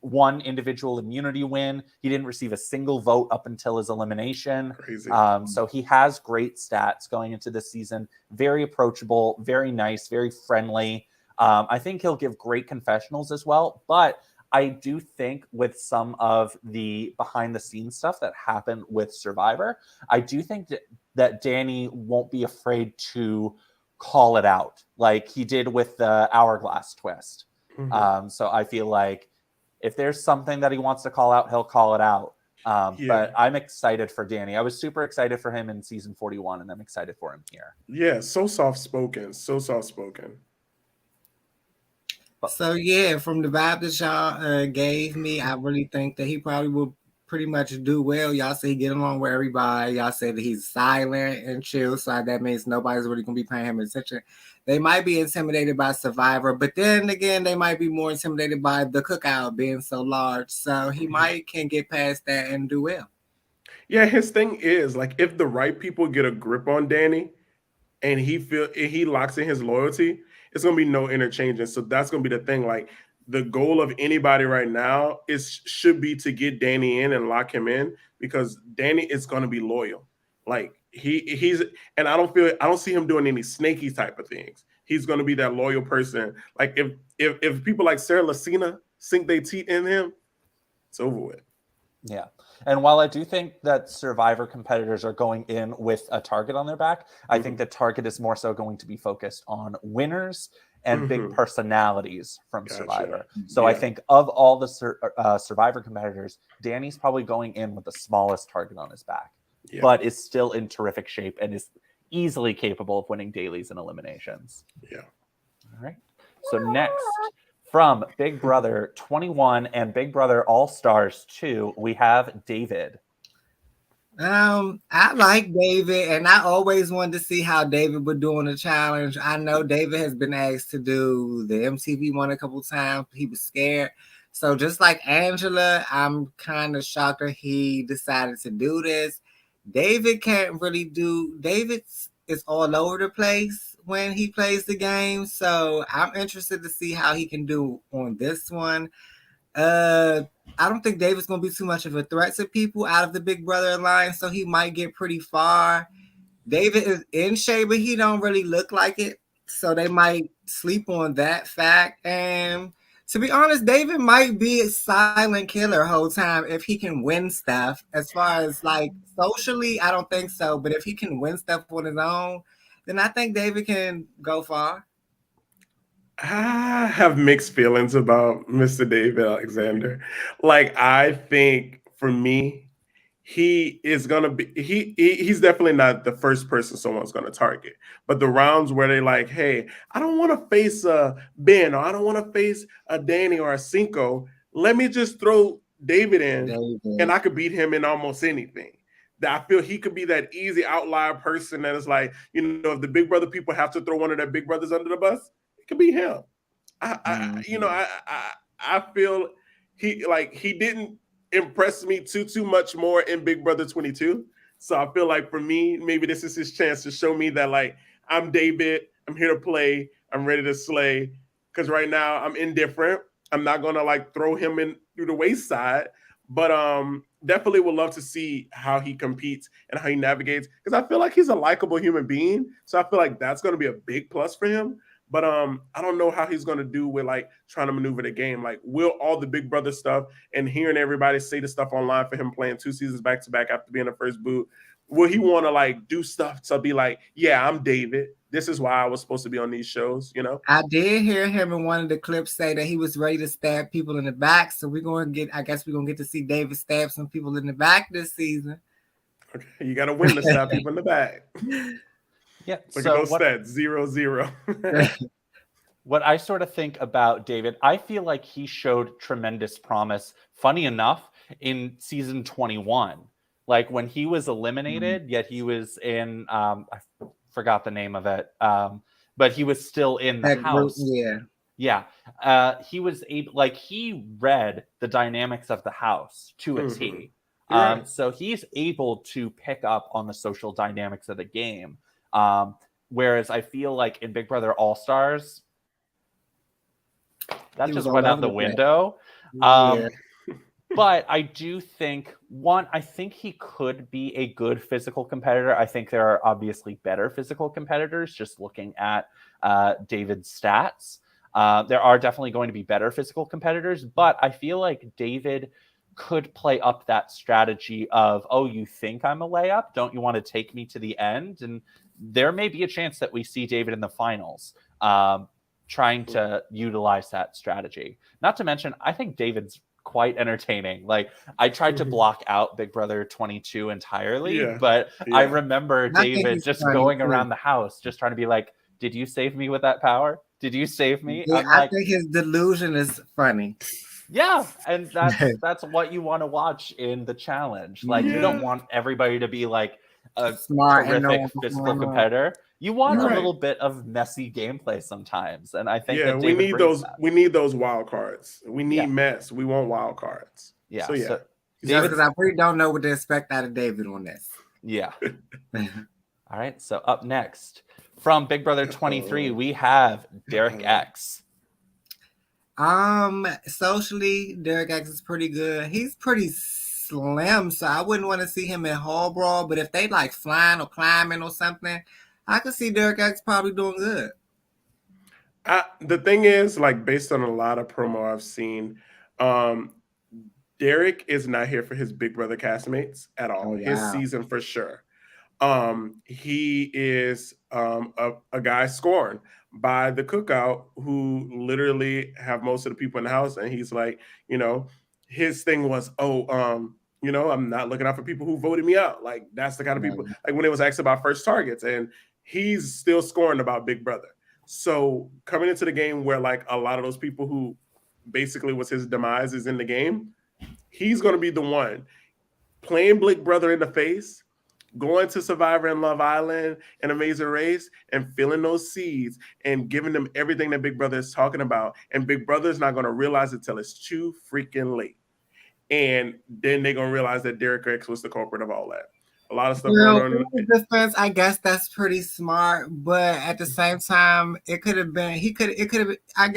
one individual immunity win. He didn't receive a single vote up until his elimination. Crazy. So he has great stats going into this season. Very approachable, very nice, very friendly. I think he'll give great confessionals as well. But I do think with some of the behind the scenes stuff that happened with Survivor, I do think that Danny won't be afraid to call it out like he did with the hourglass twist. So I feel like if there's something that he wants to call out, he'll call it out. But I'm excited for Danny. I was super excited for him in season 41, and I'm excited for him here. Yeah, so soft-spoken. So soft-spoken. So, yeah, from the vibe that y'all gave me, I really think that he probably will pretty much do well. Y'all say he get along with everybody. Y'all say that he's silent and chill, so that means nobody's really going to be paying him attention. They might be intimidated by Survivor, but then again, they might be more intimidated by the cookout being so large. So he can get past that and do well. Yeah, his thing is, like, if the right people get a grip on Danny and he locks in his loyalty, it's going to be no interchanging. So that's going to be the thing. Like, the goal of anybody right now should be to get Danny in and lock him in, because Danny is going to be loyal. Like, he's, and I don't see him doing any snaky type of things. He's going to be that loyal person. Like, if people like Sarah Lacina sink their teeth in him, it's over with. Yeah. And while I do think that Survivor competitors are going in with a target on their back, I think the target is more so going to be focused on winners and big personalities from Survivor. So I think of all the Survivor competitors, Danny's probably going in with the smallest target on his back, but is still in terrific shape and is easily capable of winning dailies and eliminations. Yeah. All right. So next, from Big Brother 21 and Big Brother All-Stars 2, we have David. I like David, and I always wanted to see how David would do on the challenge. I know David has been asked to do the MTV one a couple times. He was scared. So just like Angela, I'm kind of shocked that he decided to do this. David can't really do. David is all over the place when he plays the game. So I'm interested to see how he can do on this one. I don't think David's going to be too much of a threat to people out of the Big Brother alliance, so he might get pretty far. David is in shape, but he don't really look like it, so they might sleep on that fact. And to be honest, David might be a silent killer whole time if he can win stuff. As far as like socially, I don't think so, but if he can win stuff on his own, then I think David can go far. I have mixed feelings about Mr. David Alexander. Like, I think for me, he is gonna be he's definitely not the first person someone's gonna target. But the rounds where they like, hey, I don't want to face a Ben, or I don't want to face a Danny or a Cinco. Let me just throw David in, and I could beat him in almost anything. That I feel he could be that easy outlier person that is like, if the Big Brother people have to throw one of their big brothers under the bus, could be him. I feel he didn't impress me too much more in Big Brother 22. So I feel like for me, maybe this is his chance to show me that, like, I'm David. I'm here to play. I'm ready to slay. Because right now I'm indifferent. I'm not gonna like throw him in through the wayside. But definitely would love to see how he competes and how he navigates. Because I feel like he's a likable human being. So I feel like that's gonna be a big plus for him. But I don't know how he's going to do with like trying to maneuver the game. Like, will all the Big Brother stuff and hearing everybody say the stuff online for him playing 2 seasons back to back after being the first boot, will he want to like do stuff to be like, yeah, I'm David. This is why I was supposed to be on these shows, I did hear him in one of the clips say that he was ready to stab people in the back. So I guess we're going to get to see David stab some people in the back this season. Okay, you got to win to stab people in the back. Yeah. Look at those stats, 0-0. What I sort of think about David, I feel like he showed tremendous promise, funny enough, in season 21. Like when he was eliminated, yet he was in, I forgot the name of it, but he was still in the house. Yeah. He was able, like, he read the dynamics of the house to a T. So he's able to pick up on the social dynamics of the game. Whereas I feel like in Big Brother All-Stars, that just went out the window. Yeah. But I do think, I think he could be a good physical competitor. I think there are obviously better physical competitors, just looking at David's stats. There are definitely going to be better physical competitors, but I feel like David could play up that strategy of, oh, you think I'm a layup? Don't you want to take me to the end? And there may be a chance that we see David in the finals trying to utilize that strategy. Not to mention, I think David's quite entertaining. Like, I tried to block out Big Brother 22 entirely, but I remember David just going around the house just trying to be like, did you save me with that power? Did you save me? Yeah, I'm like, I think his delusion is funny. yeah, and that's what you want to watch in the challenge. Like, you don't want everybody to be like a smart terrific physical competitor. You want a little bit of messy gameplay sometimes, and I think that we David need brings those. that. We need those wild cards. We need mess. We want wild cards. Yeah. So So because I really don't know what to expect out of David on this. Yeah. All right. So up next from Big Brother 23, we have Derek X. Socially, Derek X is pretty good. He's pretty slim, so I wouldn't want to see him in Hall Brawl. But if they like flying or climbing or something, I could see Derek X probably doing good. The thing is, like, based on a lot of promo I've seen, Derek is not here for his Big Brother castmates at all. Oh, wow. His season for sure. He is a guy scorned by the cookout who literally have most of the people in the house, and he's like, his thing was, I'm not looking out for people who voted me out. Like, that's the kind of people, like when it was asked about first targets, and he's still scorned about Big Brother. So coming into the game where like a lot of those people who basically was his demise is in the game, he's going to be the one playing Big Brother in the face, going to Survivor and Love Island and Amazing Race and filling those seeds and giving them everything that Big Brother is talking about. And Big Brother is not going to realize it till it's too freaking late. And then they're going to realize that Derek X was the culprit of all that. A lot of stuff going on. In defense, I guess that's pretty smart, but at the same time, it could have been. I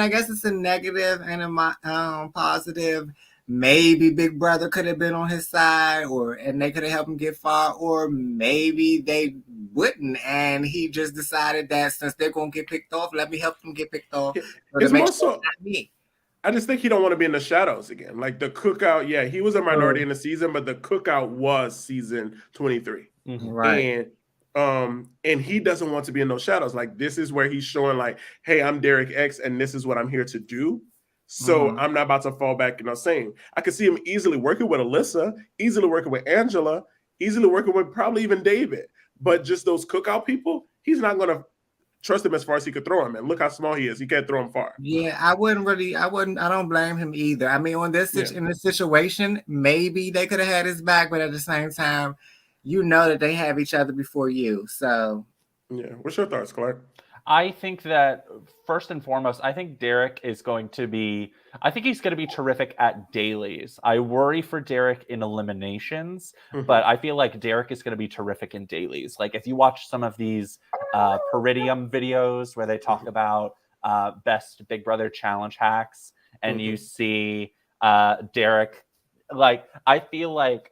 guess it's a negative and a positive. Maybe Big Brother could have been on his side, and they could have helped him get far, or maybe they wouldn't, and he just decided that since they're gonna get picked off, let me help them get picked off. It's more so not me. I just think he don't want to be in the shadows again. Like the cookout, he was a minority in the season, but the cookout was season 23. Mm-hmm. Right. And he doesn't want to be in those shadows. Like, this is where he's showing like, hey, I'm Derek X and this is what I'm here to do. So I'm not about to fall back, same. I could see him easily working with Alyssa, easily working with Angela, easily working with probably even David. But just those cookout people, he's not going to trust him as far as he could throw him. And look how small he is. He can't throw him far. Yeah, I don't blame him either. I mean, in this situation, maybe they could have had his back, but at the same time, that they have each other before you. So yeah. What's your thoughts, Clark? I think that first and foremost, I think Derek is going to be, he's going to be terrific at dailies. I worry for Derek in eliminations, but I feel like Derek is going to be terrific in dailies. Like, if you watch some of these Peridium videos where they talk about best Big Brother challenge hacks, and you see Derek, like, I feel like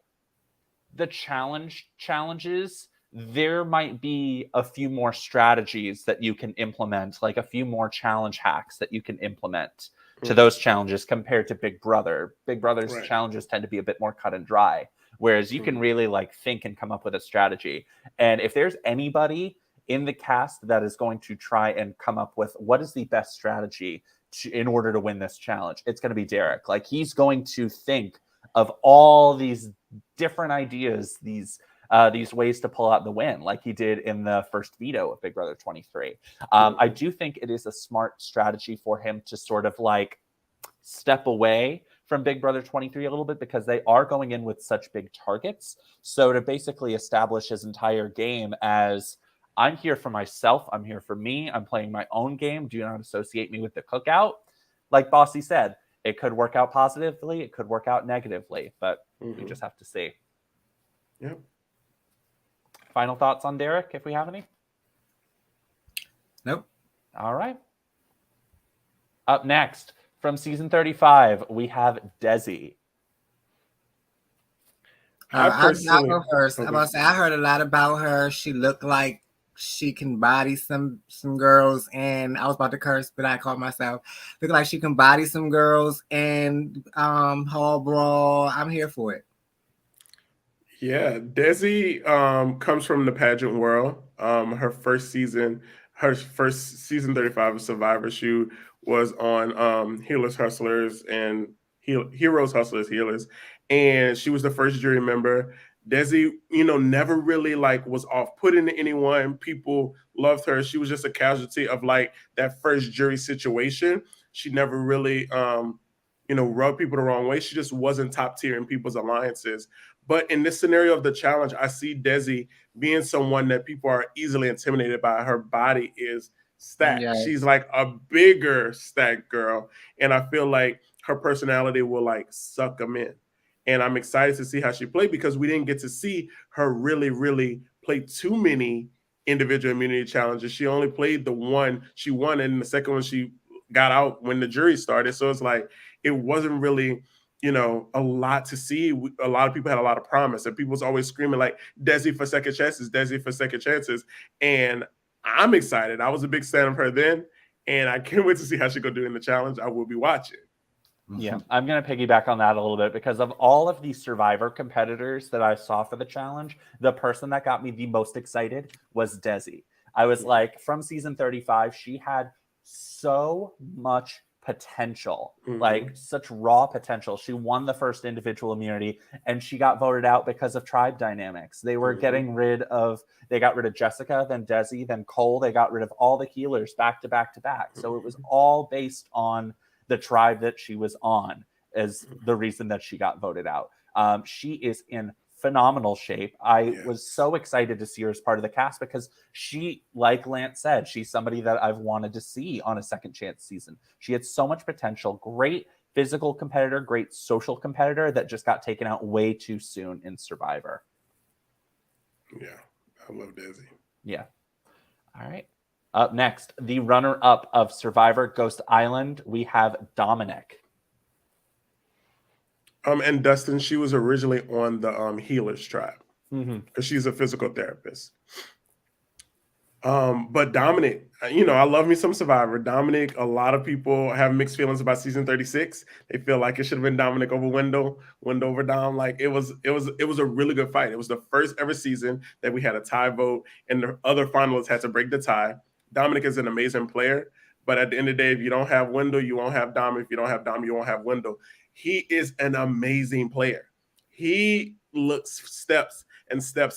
the challenges, there might be a few more strategies that you can implement, like a few more challenge hacks that you can implement to those challenges compared to Big Brother. Big Brother's challenges tend to be a bit more cut and dry, whereas you can really like think and come up with a strategy. And if there's anybody in the cast that is going to try and come up with what is the best strategy in order to win this challenge, it's going to be Derek. Like, he's going to think of all these different ideas, these ways to pull out the win, like he did in the first veto of Big Brother 23. I do think it is a smart strategy for him to sort of like step away from Big Brother 23 a little bit, because they are going in with such big targets. So to basically establish his entire game as, I'm here for myself, I'm here for me, I'm playing my own game, do not associate me with the cookout. Like Bossy said, it could work out positively, it could work out negatively, but we just have to see. Yep. Final thoughts on Derek, if we have any? Nope. All right. Up next, From season 35, we have Desi. I'll personally, go first. I'm okay. gonna say I heard a lot about her. She looked like she can body some girls, and I was about to curse, but I caught myself. Look like she can body some girls and hall brawl. I'm here for it. Yeah, Desi comes from the pageant world. Her first season 35 of Survivor Shoot was on Healers Hustlers and Heroes Hustlers Healers, and she was the first jury member. Desi, never really like was off putting to anyone. People loved her. She was just a casualty of like that first jury situation. She never really rubbed people the wrong way. She just wasn't top tier in people's alliances. But in this scenario of the challenge, I see Desi being someone that people are easily intimidated by. Her body is stacked. She's Yes. like a bigger stacked girl. And I feel like her personality will like suck them in. And I'm excited to see how she played because we didn't get to see her really, really play too many individual immunity challenges. She only played the one she won, and the second one she got out when the jury started. So it's like it wasn't really a lot to see. A lot of people had a lot of promise, and people was always screaming like Desi for second chances, Desi for second chances. And I'm excited. I was a big fan of her then, and I can't wait to see how she go do in the challenge. I will be watching. Yeah, I'm going to piggyback on that a little bit because of all of the Survivor competitors that I saw for the challenge, the person that got me the most excited was Desi. I was like, from season 35, she had so much potential, like such raw potential. She won the first individual immunity and she got voted out because of tribe dynamics. They were they got rid of Jessica, then Desi, then Cole. They got rid of all the healers back to back to back. So it was all based on the tribe that she was on as the reason that she got voted out. She is in phenomenal shape. I was so excited to see her as part of the cast because she, like Lance said, she's somebody that I've wanted to see on a second chance season. She had so much potential, great physical competitor, great social competitor that just got taken out way too soon in Survivor. Yeah, I love Desi. Yeah. All right. Up next, the runner-up of Survivor Ghost Island, we have Dominik. And Dustin, she was originally on the Healers tribe because she's a physical therapist. But Dominik, I love me some Survivor. Dominik, a lot of people have mixed feelings about season 36. They feel like it should have been Dominik over Wendell over Dom. Like it was a really good fight. It was the first ever season that we had a tie vote, and the other finalists had to break the tie. Dominik is an amazing player, but at the end of the day, if you don't have Wendell, you won't have Dom. If you don't have Dom, you won't have Wendell. He is an amazing player. He looks steps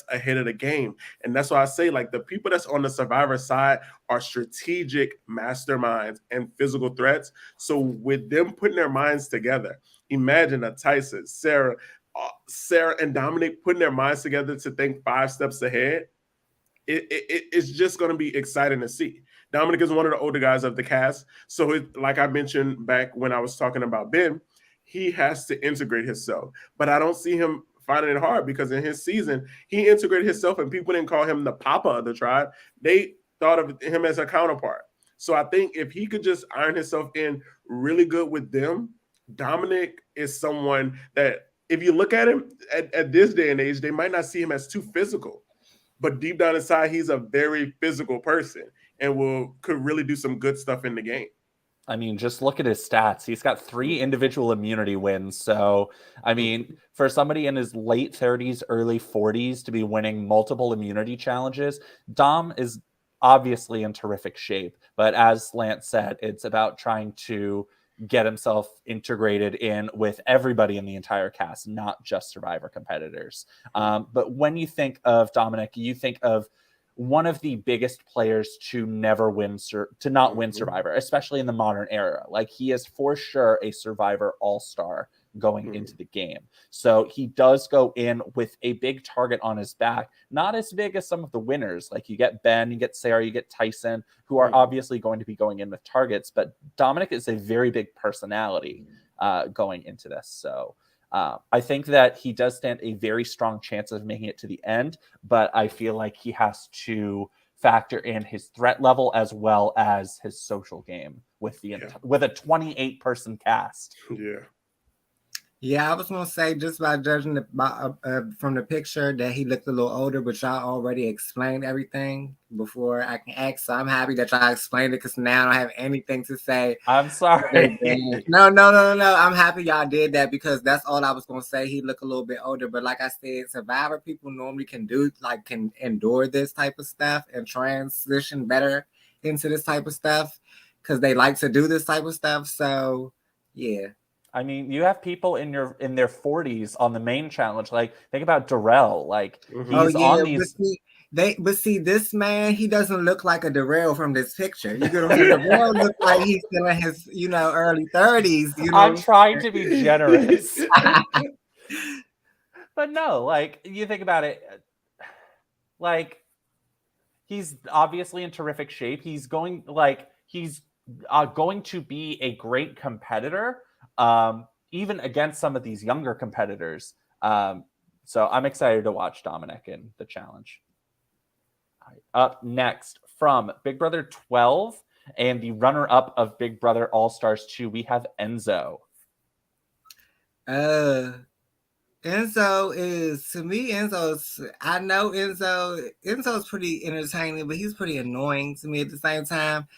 ahead of the game. And that's why I say, like, the people that's on the Survivor side are strategic masterminds and physical threats. So with them putting their minds together, imagine a Tyson, Sarah and Dominik putting their minds together to think 5 steps ahead. It's just going to be exciting to see. Dominik is one of the older guys of the cast. So like I mentioned back when I was talking about Ben, he has to integrate himself. But I don't see him finding it hard because in his season, he integrated himself and people didn't call him the papa of the tribe. They thought of him as a counterpart. So I think if he could just iron himself in really good with them, Dominik is someone that if you look at him at this day and age, they might not see him as too physical. But deep down inside, he's a very physical person and could really do some good stuff in the game. I mean, just look at his stats. He's got 3 individual immunity wins. So, I mean, for somebody in his late 30s, early 40s to be winning multiple immunity challenges, Dom is obviously in terrific shape. But as Lance said, it's about trying to get himself integrated in with everybody in the entire cast, not just Survivor competitors. But when you think of Dominik, you think of one of the biggest players to not win Survivor, especially in the modern era. Like, he is for sure a Survivor all-star going into the game. So he does go in with a big target on his back, not as big as some of the winners. Like, you get Ben, you get Sarah, you get Tyson, who are obviously going to be going in with targets, but Dominik is a very big personality going into this. So I think that he does stand a very strong chance of making it to the end, but I feel like he has to factor in his threat level as well as his social game with with a 28-person cast. Yeah. Yeah, I was gonna say just by judging from the picture that he looked a little older, but y'all already explained everything before I can ask. So I'm happy that y'all explained it because now I don't have anything to say. I'm sorry. No. I'm happy y'all did that because that's all I was gonna say. He looked a little bit older, but like I said, Survivor people normally can endure this type of stuff and transition better into this type of stuff because they like to do this type of stuff. So yeah. I mean, you have people in their 40s on the main challenge. Like, think about Darrell. Like, he's on these. But see, this man, he doesn't look like a Darrell from this picture. You get what I'm saying? Darrell looks like he's still in his, early 30s. I'm trying to be generous. But no, like, you think about it, like, he's obviously in terrific shape. He's going to be a great competitor. Even against some of these younger competitors. So I'm excited to watch Dominik in the challenge. All right, up next from Big Brother 12 and the runner-up of Big Brother All-Stars 2, we have Enzo. Enzo's, I know Enzo's pretty entertaining, but he's pretty annoying to me at the same time.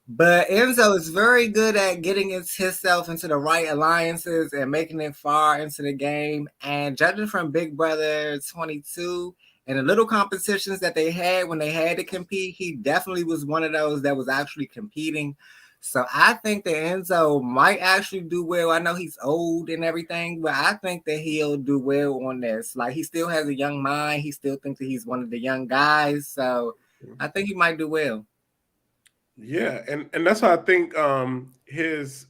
But Enzo is very good at getting himself into the right alliances and making it far into the game. And judging from Big Brother 22 and the little competitions that they had when they had to compete, he definitely was one of those that was actually competing. So I think that Enzo might actually do well. I know he's old and everything, but I think that he'll do well on this. Like, he still has a young mind. He still thinks that he's one of the young guys. So I think he might do well. Yeah, and that's why I think his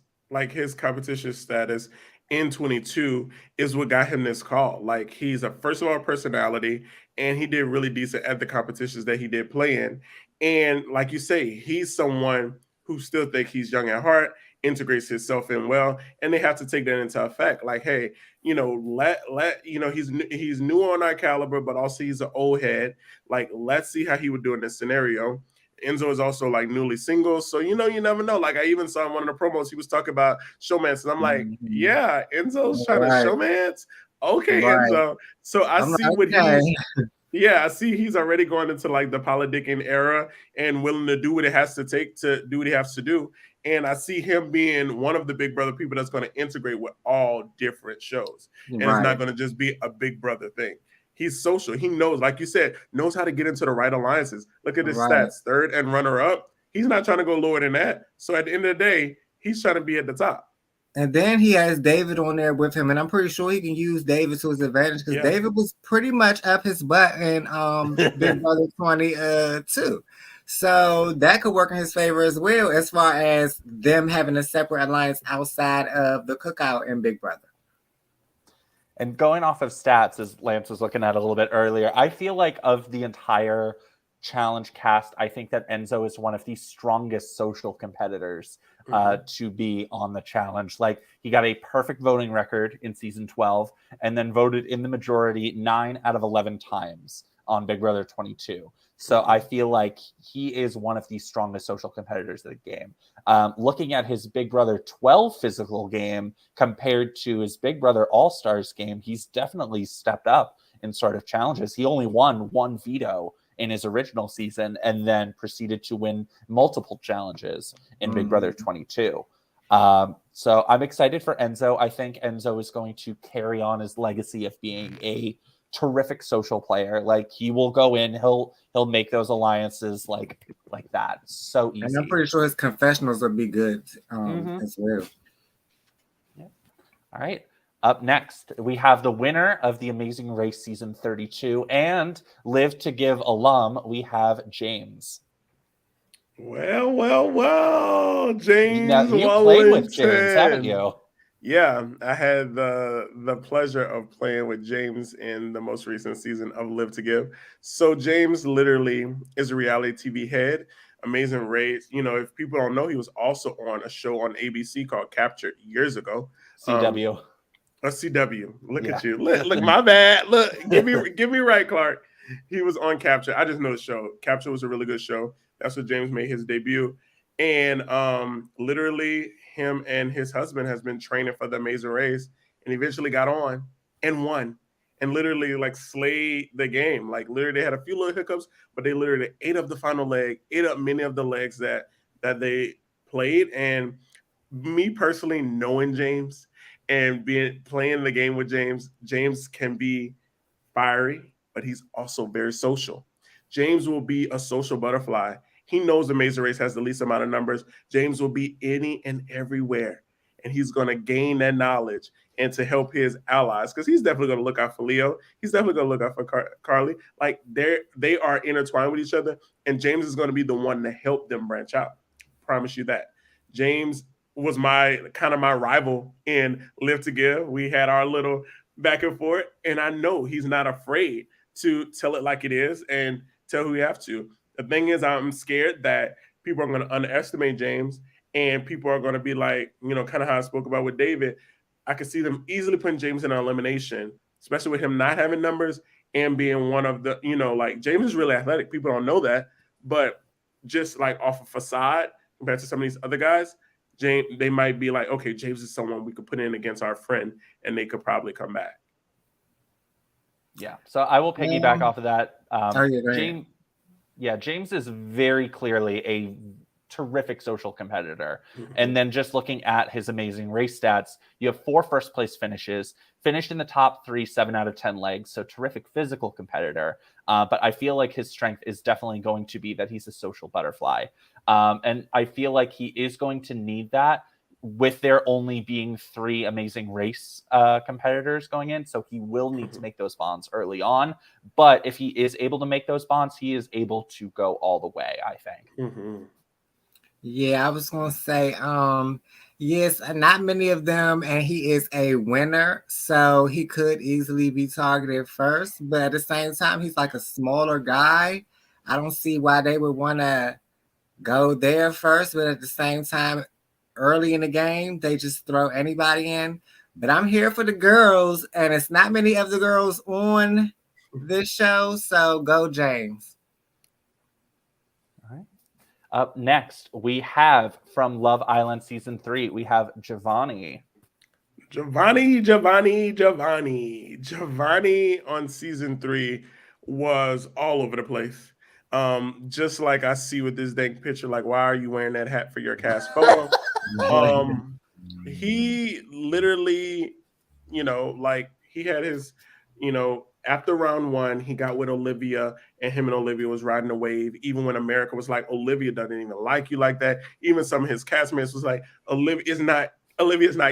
competition status in 22 is what got him this call. Like, he's a first of all personality, and he did really decent at the competitions that he did play in. And like you say, he's someone who still think he's young at heart, integrates himself in well, and they have to take that into effect. Like, hey, he's new on our caliber, but also he's an old head. Like, let's see how he would do in this scenario. Enzo is also like newly single, so you never know. Like, I even saw in one of the promos he was talking about showmance, and I'm like, yeah, Enzo's trying to showmance. Okay, right. Enzo. So I see he's already going into like the politicking era and willing to do what it has to take to do what he has to do. And I see him being one of the Big Brother people that's going to integrate with all different shows, and it's not going to just be a Big Brother thing. He's social. He knows, like you said, knows how to get into the right alliances. Look at his stats, third and runner up. He's not trying to go lower than that. So at the end of the day, he's trying to be at the top. And then he has David on there with him, and I'm pretty sure he can use David to his advantage because David was pretty much up his butt in Big Brother 22. So that could work in his favor as well, as far as them having a separate alliance outside of the cookout in Big Brother. And going off of stats, as Lance was looking at a little bit earlier, I feel like of the entire challenge cast, I think that Enzo is one of the strongest social competitors to be on the challenge. Like, he got a perfect voting record in season 12 and then voted in the majority 9 out of 11 times on Big Brother 22. So I feel like he is one of the strongest social competitors of the game. Looking at his Big Brother 12 physical game compared to his Big Brother All-Stars game, he's definitely stepped up in sort of challenges. He only won one veto in his original season and then proceeded to win multiple challenges in Big Brother 22. So I'm excited for Enzo. I think Enzo is going to carry on his legacy of being a terrific social player. Like, he will go in, he'll make those alliances like that. So easy. And I'm pretty sure his confessionals will be good as well. Yeah. All right. Up next, we have the winner of the Amazing Race season 32 and Live to Give alum. We have James. Well, James. Now, you played with James, haven't you? Yeah, I had the pleasure of playing with James in the most recent season of Live to Give. So James literally is a reality TV head. Amazing Race. If people don't know, he was also on a show on ABC called Captured years ago. CW. A CW. Look at you. Look, my bad. Look, give me right, Clark. He was on Capture. I just know the show. Capture was a really good show. That's where James made his debut. And literally him and his husband has been training for the Amazing Race and eventually got on and won and literally like slayed the game. Like literally they had a few little hiccups, but they literally ate up the final leg, ate up many of the legs that they played. And me personally knowing James and playing the game with James can be fiery, but he's also very social. James will be a social butterfly. He knows the Amazing Race has the least amount of numbers. James will be any and everywhere, and he's going to gain that knowledge and to help his allies because he's definitely going to look out for Leo. He's definitely going to look out for Carly. Like they are intertwined with each other, and James is going to be the one to help them branch out. Promise you that. James was my rival in Live to Give. We had our little back and forth, and I know he's not afraid to tell it like it is and tell who you have to. The thing is, I'm scared that people are going to underestimate James, and people are going to be like, kind of how I spoke about with David. I could see them easily putting James in an elimination, especially with him not having numbers and being one of the, like James is really athletic. People don't know that, but just like off a facade compared to some of these other guys, James, they might be like, okay, James is someone we could put in against our friend, and they could probably come back. Yeah. So I will piggyback off of that. Yeah, James is very clearly a terrific social competitor. And then just looking at his amazing race stats, you have 4 first place finishes, finished in the top 3, 7 out of 10 legs. So terrific physical competitor. But I feel like his strength is definitely going to be that he's a social butterfly. And I feel like he is going to need that with there only being 3 amazing race competitors going in. So he will need to make those bonds early on. But if he is able to make those bonds, he is able to go all the way, I think. Yeah, I was going to say, yes, not many of them, and he is a winner, so he could easily be targeted first. But at the same time, he's like a smaller guy. I don't see why they would want to go there first, but at the same time, early in the game, they just throw anybody in. But I'm here for the girls, and it's not many of the girls on this show, so go James. All right. Up next, we have from Love Island Season 3, we have Giovanni. Giovanni on Season 3 was all over the place. Just like I see with this dang picture, like, why are you wearing that hat for your cast photo? He literally, like he had his, after round 1, he got with Olivia, and him and Olivia was riding a wave. Even when America was like, Olivia doesn't even like you like that. Even some of his castmates was like, Olivia's not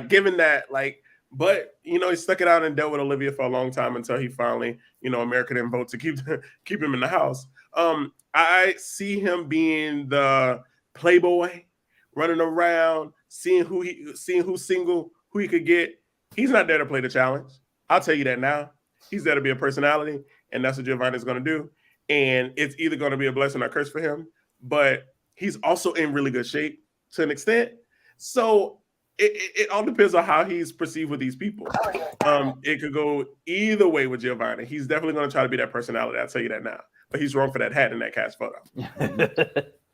giving that. Like, but he stuck it out and dealt with Olivia for a long time until he finally, America didn't vote to keep him in the house. I see him being the playboy, running around, seeing who's single, who he could get. He's not there to play the challenge. I'll tell you that now. He's there to be a personality, and that's what Giovanni's going to do. And it's either going to be a blessing or a curse for him, but he's also in really good shape to an extent. So it all depends on how he's perceived with these people. It could go either way with Giovanni. He's definitely going to try to be that personality. I'll tell you that now. But he's wrong for that hat in that cast photo.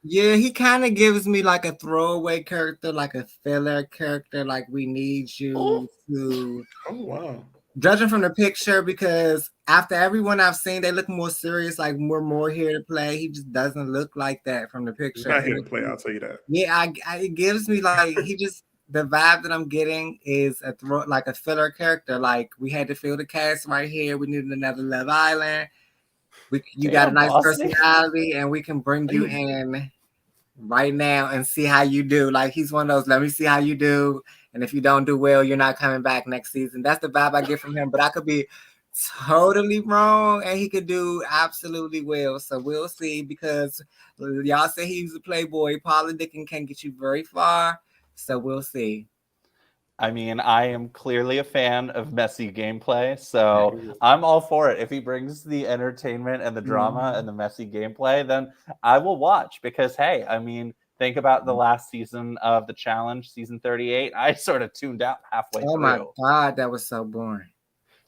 Yeah, he kind of gives me like a throwaway character, like a filler character, like we need you to. Oh, wow. Judging from the picture, because after everyone I've seen, they look more serious, like we're more here to play. He just doesn't look like that from the picture. He's not here to play, I'll tell you that. Yeah, it gives me like the vibe that I'm getting is like a filler character. Like we had to fill the cast right here. We needed another Love Island. You got a nice personality, and we can bring you in right now and see how you do. Like he's one of those, let me see how you do. And if you don't do well, you're not coming back next season. That's the vibe I get from him. But I could be totally wrong, and he could do absolutely well. So we'll see, because y'all say he's a playboy. Politicking can't get you very far. So we'll see. I mean, I am clearly a fan of messy gameplay, so I'm all for it. If he brings the entertainment and the drama and the messy gameplay, then I will watch, because, hey, I mean, think about the last season of The Challenge, season 38. I sort of tuned out halfway through. Oh, my God, that was so boring.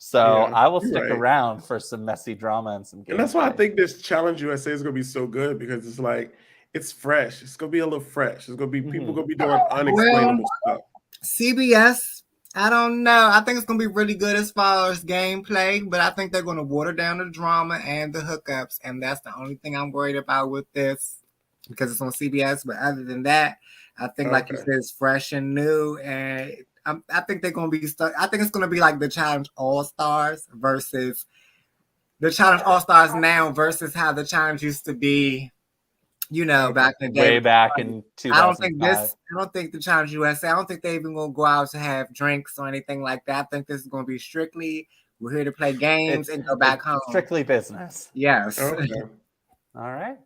So Yeah, I will you're stick right. around for some messy drama and some And that's why I gameplay. think this Challenge USA is gonna be so good because it's like it's fresh. It's gonna be a little fresh. It's gonna be people Mhm. gonna be doing Well, unexplainable stuff. CBS, I don't know. I think it's gonna be really good as far as gameplay, but I think they're gonna water down the drama and the hookups, and that's the only thing I'm worried about with this because it's on CBS. But other than that, I think, like you Okay. said, it's fresh and new, and I think they're gonna be stuck. I think it's gonna be like the Challenge All Stars versus the Challenge All Stars now versus how the Challenge used to be, Okay. back in the day. Way back in I don't think 2005. the Challenge USA, I don't think they even gonna go out to have drinks or anything like that. I think this is gonna be strictly, we're here to play games and go back It's home. strictly business. Yes. Okay. All right.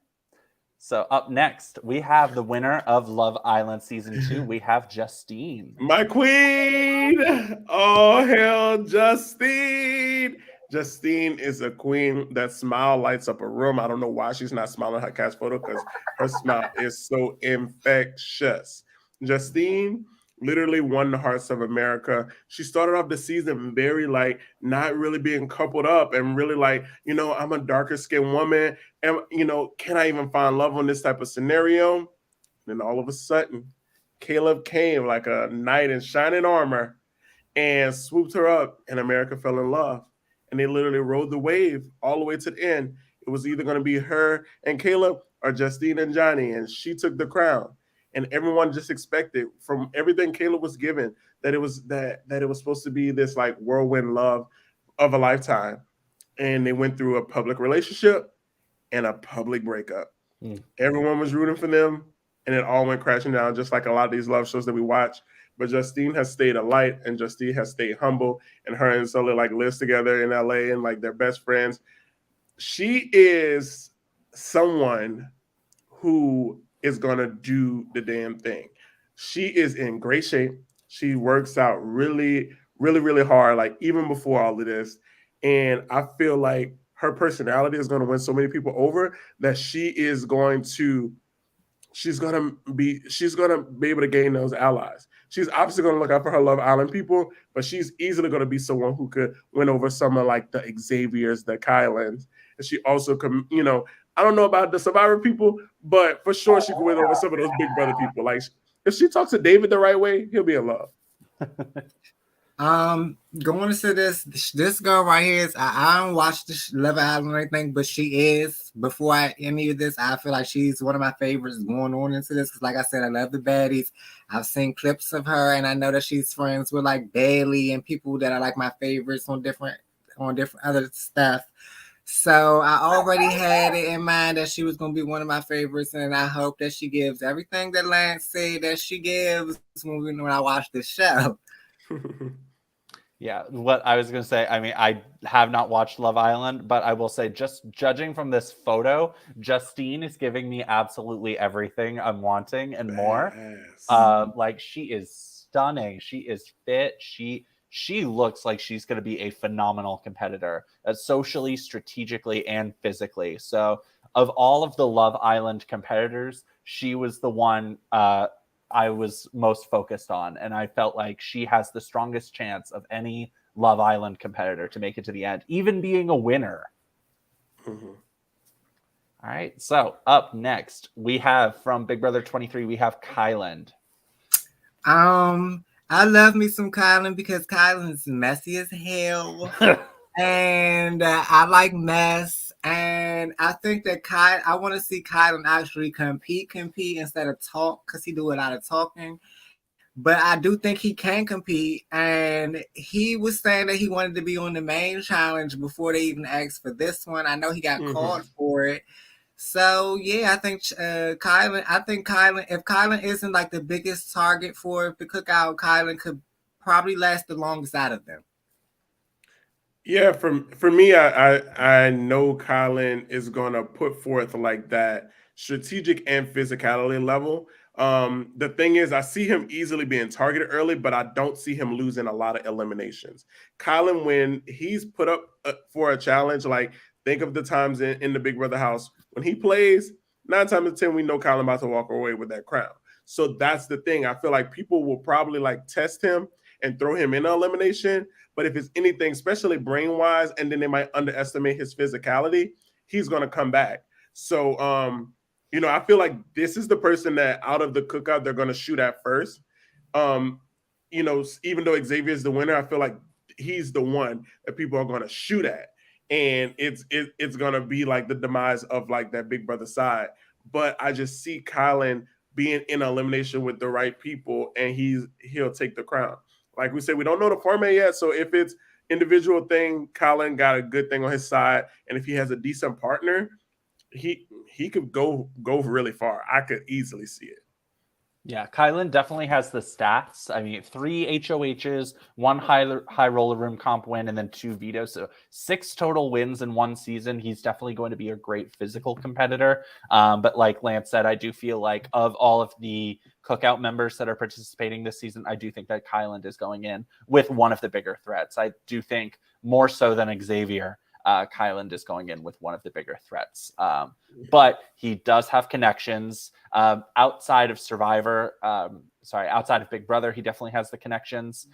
So up next, we have the winner of Love Island season 2. We have Justine. My queen. Oh hell, Justine. Justine is a queen. That smile lights up a room. I don't know why she's not smiling her cast photo because her smile is so infectious. Justine literally won the hearts of America. She started off the season very like not really being coupled up and really like, I'm a darker skinned woman. And can I even find love on this type of scenario? Then all of a sudden, Caleb came like a knight in shining armor and swooped her up, and America fell in love. And they literally rode the wave all the way to the end. It was either going to be her and Caleb or Justine and Johnny, and she took the crown. And everyone just expected from everything Caleb was given that it was it was supposed to be this like whirlwind love of a lifetime. And they went through a public relationship and a public breakup. Mm. Everyone was rooting for them, and it all went crashing down, just like a lot of these love shows that we watch. But Justine has stayed a light, and Justine has stayed humble, and her and Sully like lives together in LA, and like they're best friends. She is someone who is gonna do the damn thing. She is in great shape. She works out really, really, really hard, like even before all of this. And I feel like her personality is gonna win so many people over that she's gonna be able to gain those allies. She's obviously gonna look out for her Love Island people, but she's easily gonna be someone who could win over someone like the Xaviers, the Kylans. And she also can, I don't know about the Survivor people, but for sure she can win over some of those Big Brother people. Like if she talks to David the right way, he'll be in love. Going to this girl right here is I don't watch the Love Island or anything, but she is. Before any of this, I feel like she's one of my favorites going on into this because, like I said, I love the baddies. I've seen clips of her, and I know that she's friends with like Bailey and people that are like my favorites on different other stuff. So I already had it in mind that she was going to be one of my favorites, and I hope that she gives everything that Lance said that she gives when I watch this show. Yeah, what I was going to say, I mean, I have not watched Love Island, but I will say, just judging from this photo, Justine is giving me absolutely everything I'm wanting and more. Like, she is stunning. She is fit. She looks like she's going to be a phenomenal competitor, socially, strategically, and physically. So, of all of the Love Island competitors, she was the one I was most focused on, and I felt like she has the strongest chance of any Love Island competitor to make it to the end, even being a winner. Mm-hmm. All right, so up next, we have from Big Brother 23, we have Kyland. I love me some Kyland because Kyland's messy as hell. And I like mess. And I think that I want to see Kylan actually compete instead of talk because he do a lot of talking. But I do think he can compete. And he was saying that he wanted to be on the main challenge before they even asked for this one. I know he got called for it. So yeah, I think Kylan. If Kylan isn't like the biggest target for the cookout, Kylan could probably last the longest out of them. Yeah, for me, I know Colin is gonna put forth like that strategic and physicality level. The thing is, I see him easily being targeted early, but I don't see him losing a lot of eliminations. Colin, when he's put up for a challenge, like think of the times in the Big Brother house when he plays. 9 times out of 10, we know Colin about to walk away with that crown. So that's the thing. I feel like people will probably like test him and throw him in elimination. But if it's anything, especially brain-wise, and then they might underestimate his physicality, he's going to come back. So, I feel like this is the person that out of the cookout, they're going to shoot at first. Even though Xavier is the winner, I feel like he's the one that people are going to shoot at. And it's going to be like the demise of like that Big Brother side. But I just see Kylan being in elimination with the right people, and he'll take the crown. Like we said, we don't know the format yet. So if it's individual thing, Kylan got a good thing on his side. And if he has a decent partner, he could go really far. I could easily see it. Yeah, Kylan definitely has the stats. I mean, 3 HOHs, 1 high roller room comp win, and then 2 vetoes. So 6 total wins in 1 season. He's definitely going to be a great physical competitor. But like Lance said, I do feel like of all of the cookout members that are participating this season, I do think that Kylan is going in with one of the bigger threats. I do think more so than Xavier. Kylan is going in with one of the bigger threats. But he does have connections outside of Survivor. Outside of Big Brother, he definitely has the connections.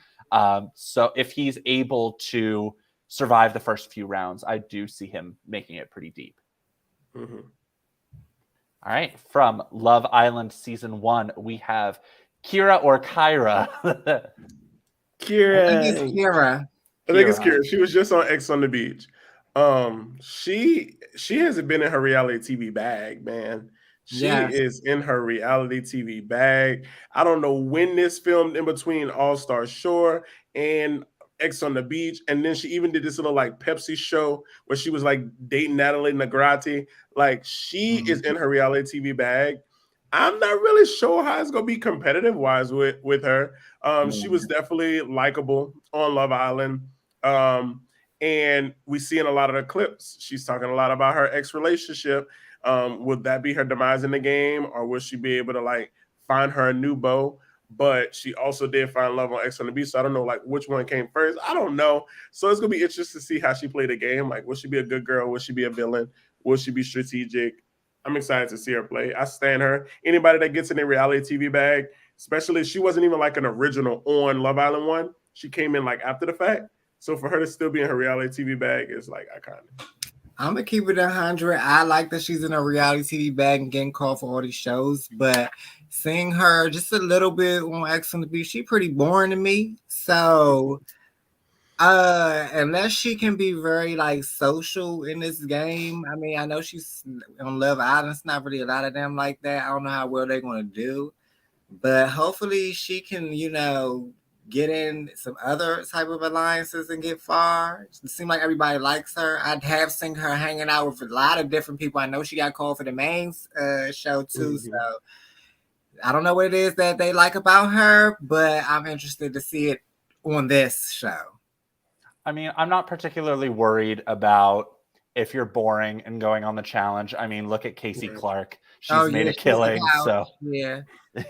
So if he's able to survive the first few rounds, I do see him making it pretty deep. Mm-hmm. All right. From Love Island Season 1, we have Kira or Kyra. Kira. I think it's Kira. I think it's Kira. She was just on X on the Beach. She hasn't been in her reality TV bag, man. She is in her reality TV bag. I don't know when this filmed in between All-Star Shore and X on the Beach. And then she even did this little like Pepsi show where she was like dating Natalie Negrati. Like she is in her reality TV bag. I'm not really sure how it's gonna be competitive wise with her. She was definitely likable on Love Island. And we see in a lot of the clips, she's talking a lot about her ex-relationship. Would that be her demise in the game, or will she be able to like find her a new beau? But she also did find love on X on the Beach, so I don't know like which one came first. I don't know. So it's gonna be interesting to see how she played the game. Like, will she be a good girl? Will she be a villain? Will she be strategic? I'm excited to see her play. I stand her. Anybody that gets in a reality TV bag, especially she wasn't even like an original on Love Island 1. She came in like after the fact. So for her to still be in her reality TV bag is like iconic. I'm gonna keep it 100. I like that she's in a reality TV bag and getting called for all these shows, but seeing her just a little bit on X on the Beach, she's pretty boring to me. So unless she can be very like social in this game, I mean, I know she's on Love Island. It's not really a lot of them like that. I don't know how well they're gonna do, but hopefully she can, get in some other type of alliances and get far. It seems like everybody likes her. I have seen her hanging out with a lot of different people. I know she got called for the main show too. Mm-hmm. So I don't know what it is that they like about her, but I'm interested to see it on this show. I mean, I'm not particularly worried about if you're boring and going on the challenge. I mean, look at Casey Clark. She's made a killing. So yeah.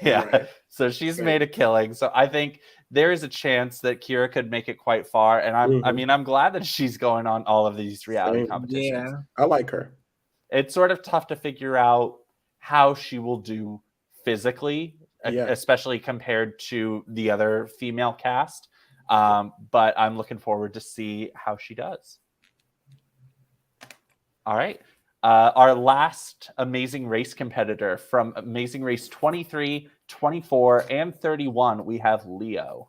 Right. So she's made a killing. So I think there is a chance that Kira could make it quite far. And I'm glad that she's going on all of these reality competitions. Yeah. I like her. It's sort of tough to figure out how she will do physically, especially compared to the other female cast. But I'm looking forward to see how she does. All right. Our last Amazing Race competitor from Amazing Race 23, 24, and 31, we have Leo.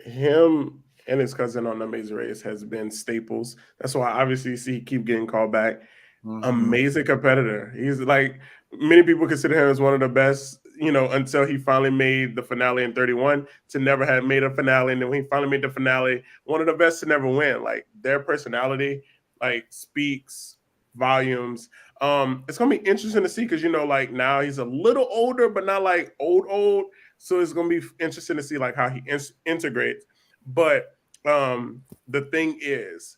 Him and his cousin on Amazing Race has been staples. That's why obviously you see he keep getting called back. Mm-hmm. Amazing competitor. He's like, many people consider him as one of the best, until he finally made the finale in 31, to never have made a finale. And then when he finally made the finale, one of the best to never win. Like their personality, like speaks volumes. It's gonna be interesting to see because like now he's a little older, but not like old. So it's gonna be interesting to see like how he integrates. But the thing is,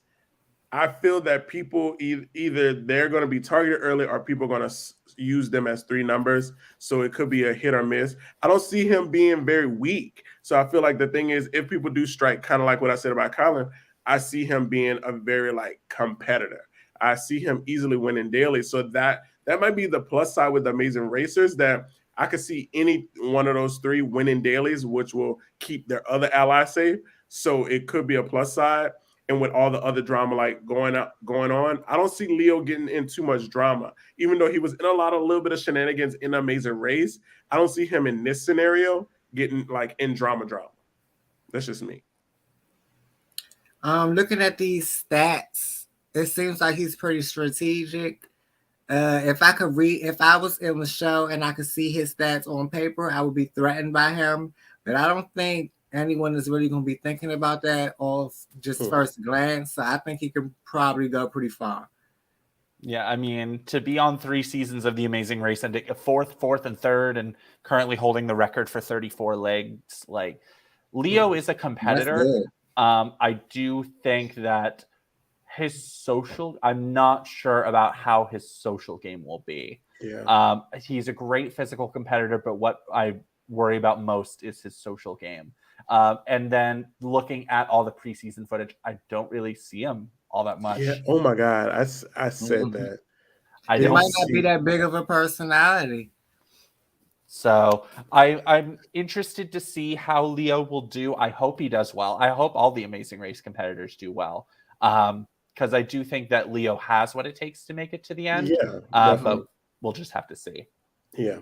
I feel that people either they're going to be targeted early or people are going to use them as 3 numbers. So it could be a hit or miss. I don't see him being very weak. So I feel like the thing is, if people do strike, kind of like what I said about Colin, I see him being a very like competitor. I see him easily winning daily. So that might be the plus side with the Amazing Racers, that I could see any one of those three winning dailies, which will keep their other allies safe. So it could be a plus side. And with all the other drama like going on, I don't see Leo getting in too much drama. Even though he was in a little bit of shenanigans in Amazing Race, I don't see him in this scenario getting like in drama. That's just me. Looking at these stats, it seems like he's pretty strategic. If I was in the show and I could see his stats on paper, I would be threatened by him. But I don't think anyone is really going to be thinking about that off just first glance. So I think he can probably go pretty far. Yeah, I mean, to be on 3 seasons of The Amazing Race and fourth, and third, and currently holding the record for 34 legs, like Leo is a competitor. I do think that I'm not sure about how his social game will be. Yeah. He's a great physical competitor, but what I worry about most is his social game. And then looking at all the preseason footage, I don't really see him all that much. Yeah. Oh my God. I said that. He might not be that big of a personality. So I'm interested to see how Leo will do. I hope he does well. I hope all the Amazing Race competitors do well. Because I do think that Leo has what it takes to make it to the end. Yeah. But we'll just have to see. Yeah.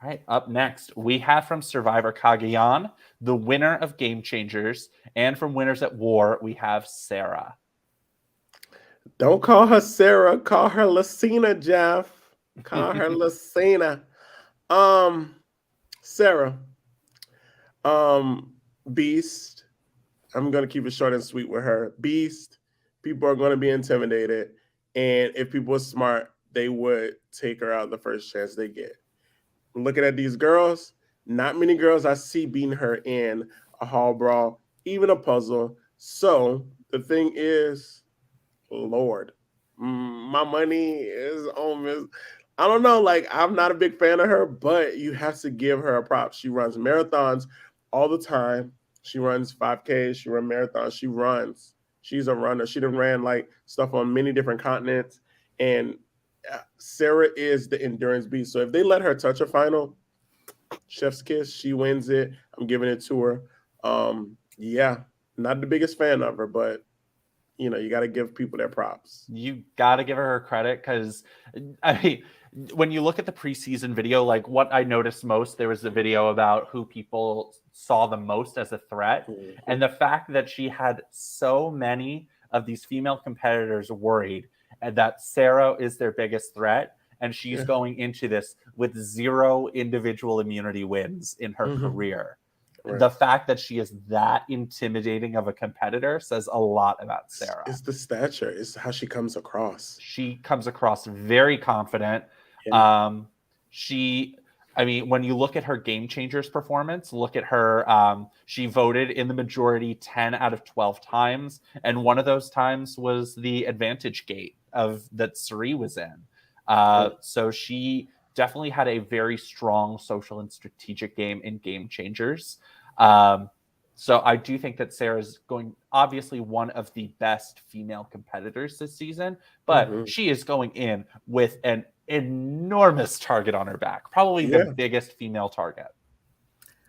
All right. Up next, we have from Survivor Cagayan, the winner of Game Changers. And from Winners at War, we have Sarah. Don't call her Sarah. Call her Lucina, Jeff. Call her Lucina. Sarah. Beast. I'm going to keep it short and sweet with her. Beast. People are going to be intimidated. And if people are smart, they would take her out the first chance they get. Looking at these girls, not many girls I see beating her in a hall brawl, even a puzzle. So the thing is, Lord, my money is on Miss. I don't know. Like, I'm not a big fan of her, but you have to give her a prop. She runs marathons all the time. She runs 5Ks. She runs marathons. She's a runner. She done ran like stuff on many different continents. And Sarah is the endurance beast. So if they let her touch a final, chef's kiss, she wins it. I'm giving it to her. Yeah, not the biggest fan of her, but you know, you got to give people their props. You got to give her credit because, I mean, when you look at the preseason video, like what I noticed most, there was the video about who people saw the most as a threat. Mm-hmm. And the fact that she had so many of these female competitors worried that Sarah is their biggest threat. And she's going into this with 0 individual immunity wins in her career. Right. The fact that she is that intimidating of a competitor says a lot about Sarah. It's the stature. It's how she comes across. She comes across very confident. Yeah. When you look at her Game Changers performance, look at her. She voted in the majority 10 out of 12 times. And one of those times was the advantage gate that Suri was in. So she definitely had a very strong social and strategic game in Game Changers. So I do think that Sarah's obviously one of the best female competitors this season, but she is going in with an enormous target on her back, probably the biggest female target.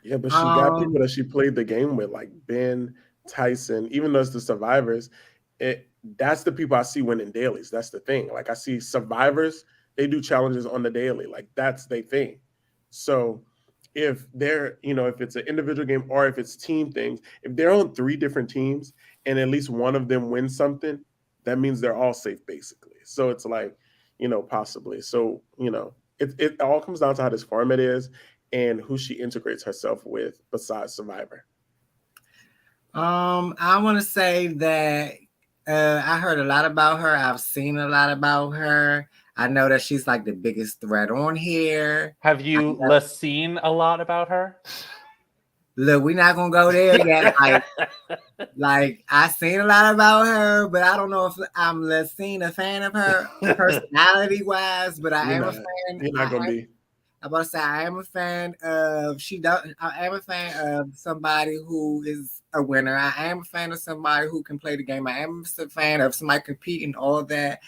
Yeah, but she got people that she played the game with, like Ben, Tyson, even though it's the survivors. That's the people I see winning dailies. That's the thing. Like, I see survivors, they do challenges on the daily. Like, that's their thing. So if they're, if it's an individual game or if it's team things, if they're on 3 different teams and at least one of them wins something, that means they're all safe, basically. So it's like, possibly. So, it all comes down to how this format is and who she integrates herself with besides Survivor. I want to say that I heard a lot about her. I've seen a lot about her. I know that she's like the biggest threat on here. Have you seen a lot about her? Look, we're not gonna go there yet. Like I seen a lot about her, but I don't know if I'm a fan of her personality wise. But I am a fan. You're not gonna be. I'm about to say I am a fan of. I am a fan of somebody who is a winner. I am a fan of somebody who can play the game. I am a fan of somebody competing, all that.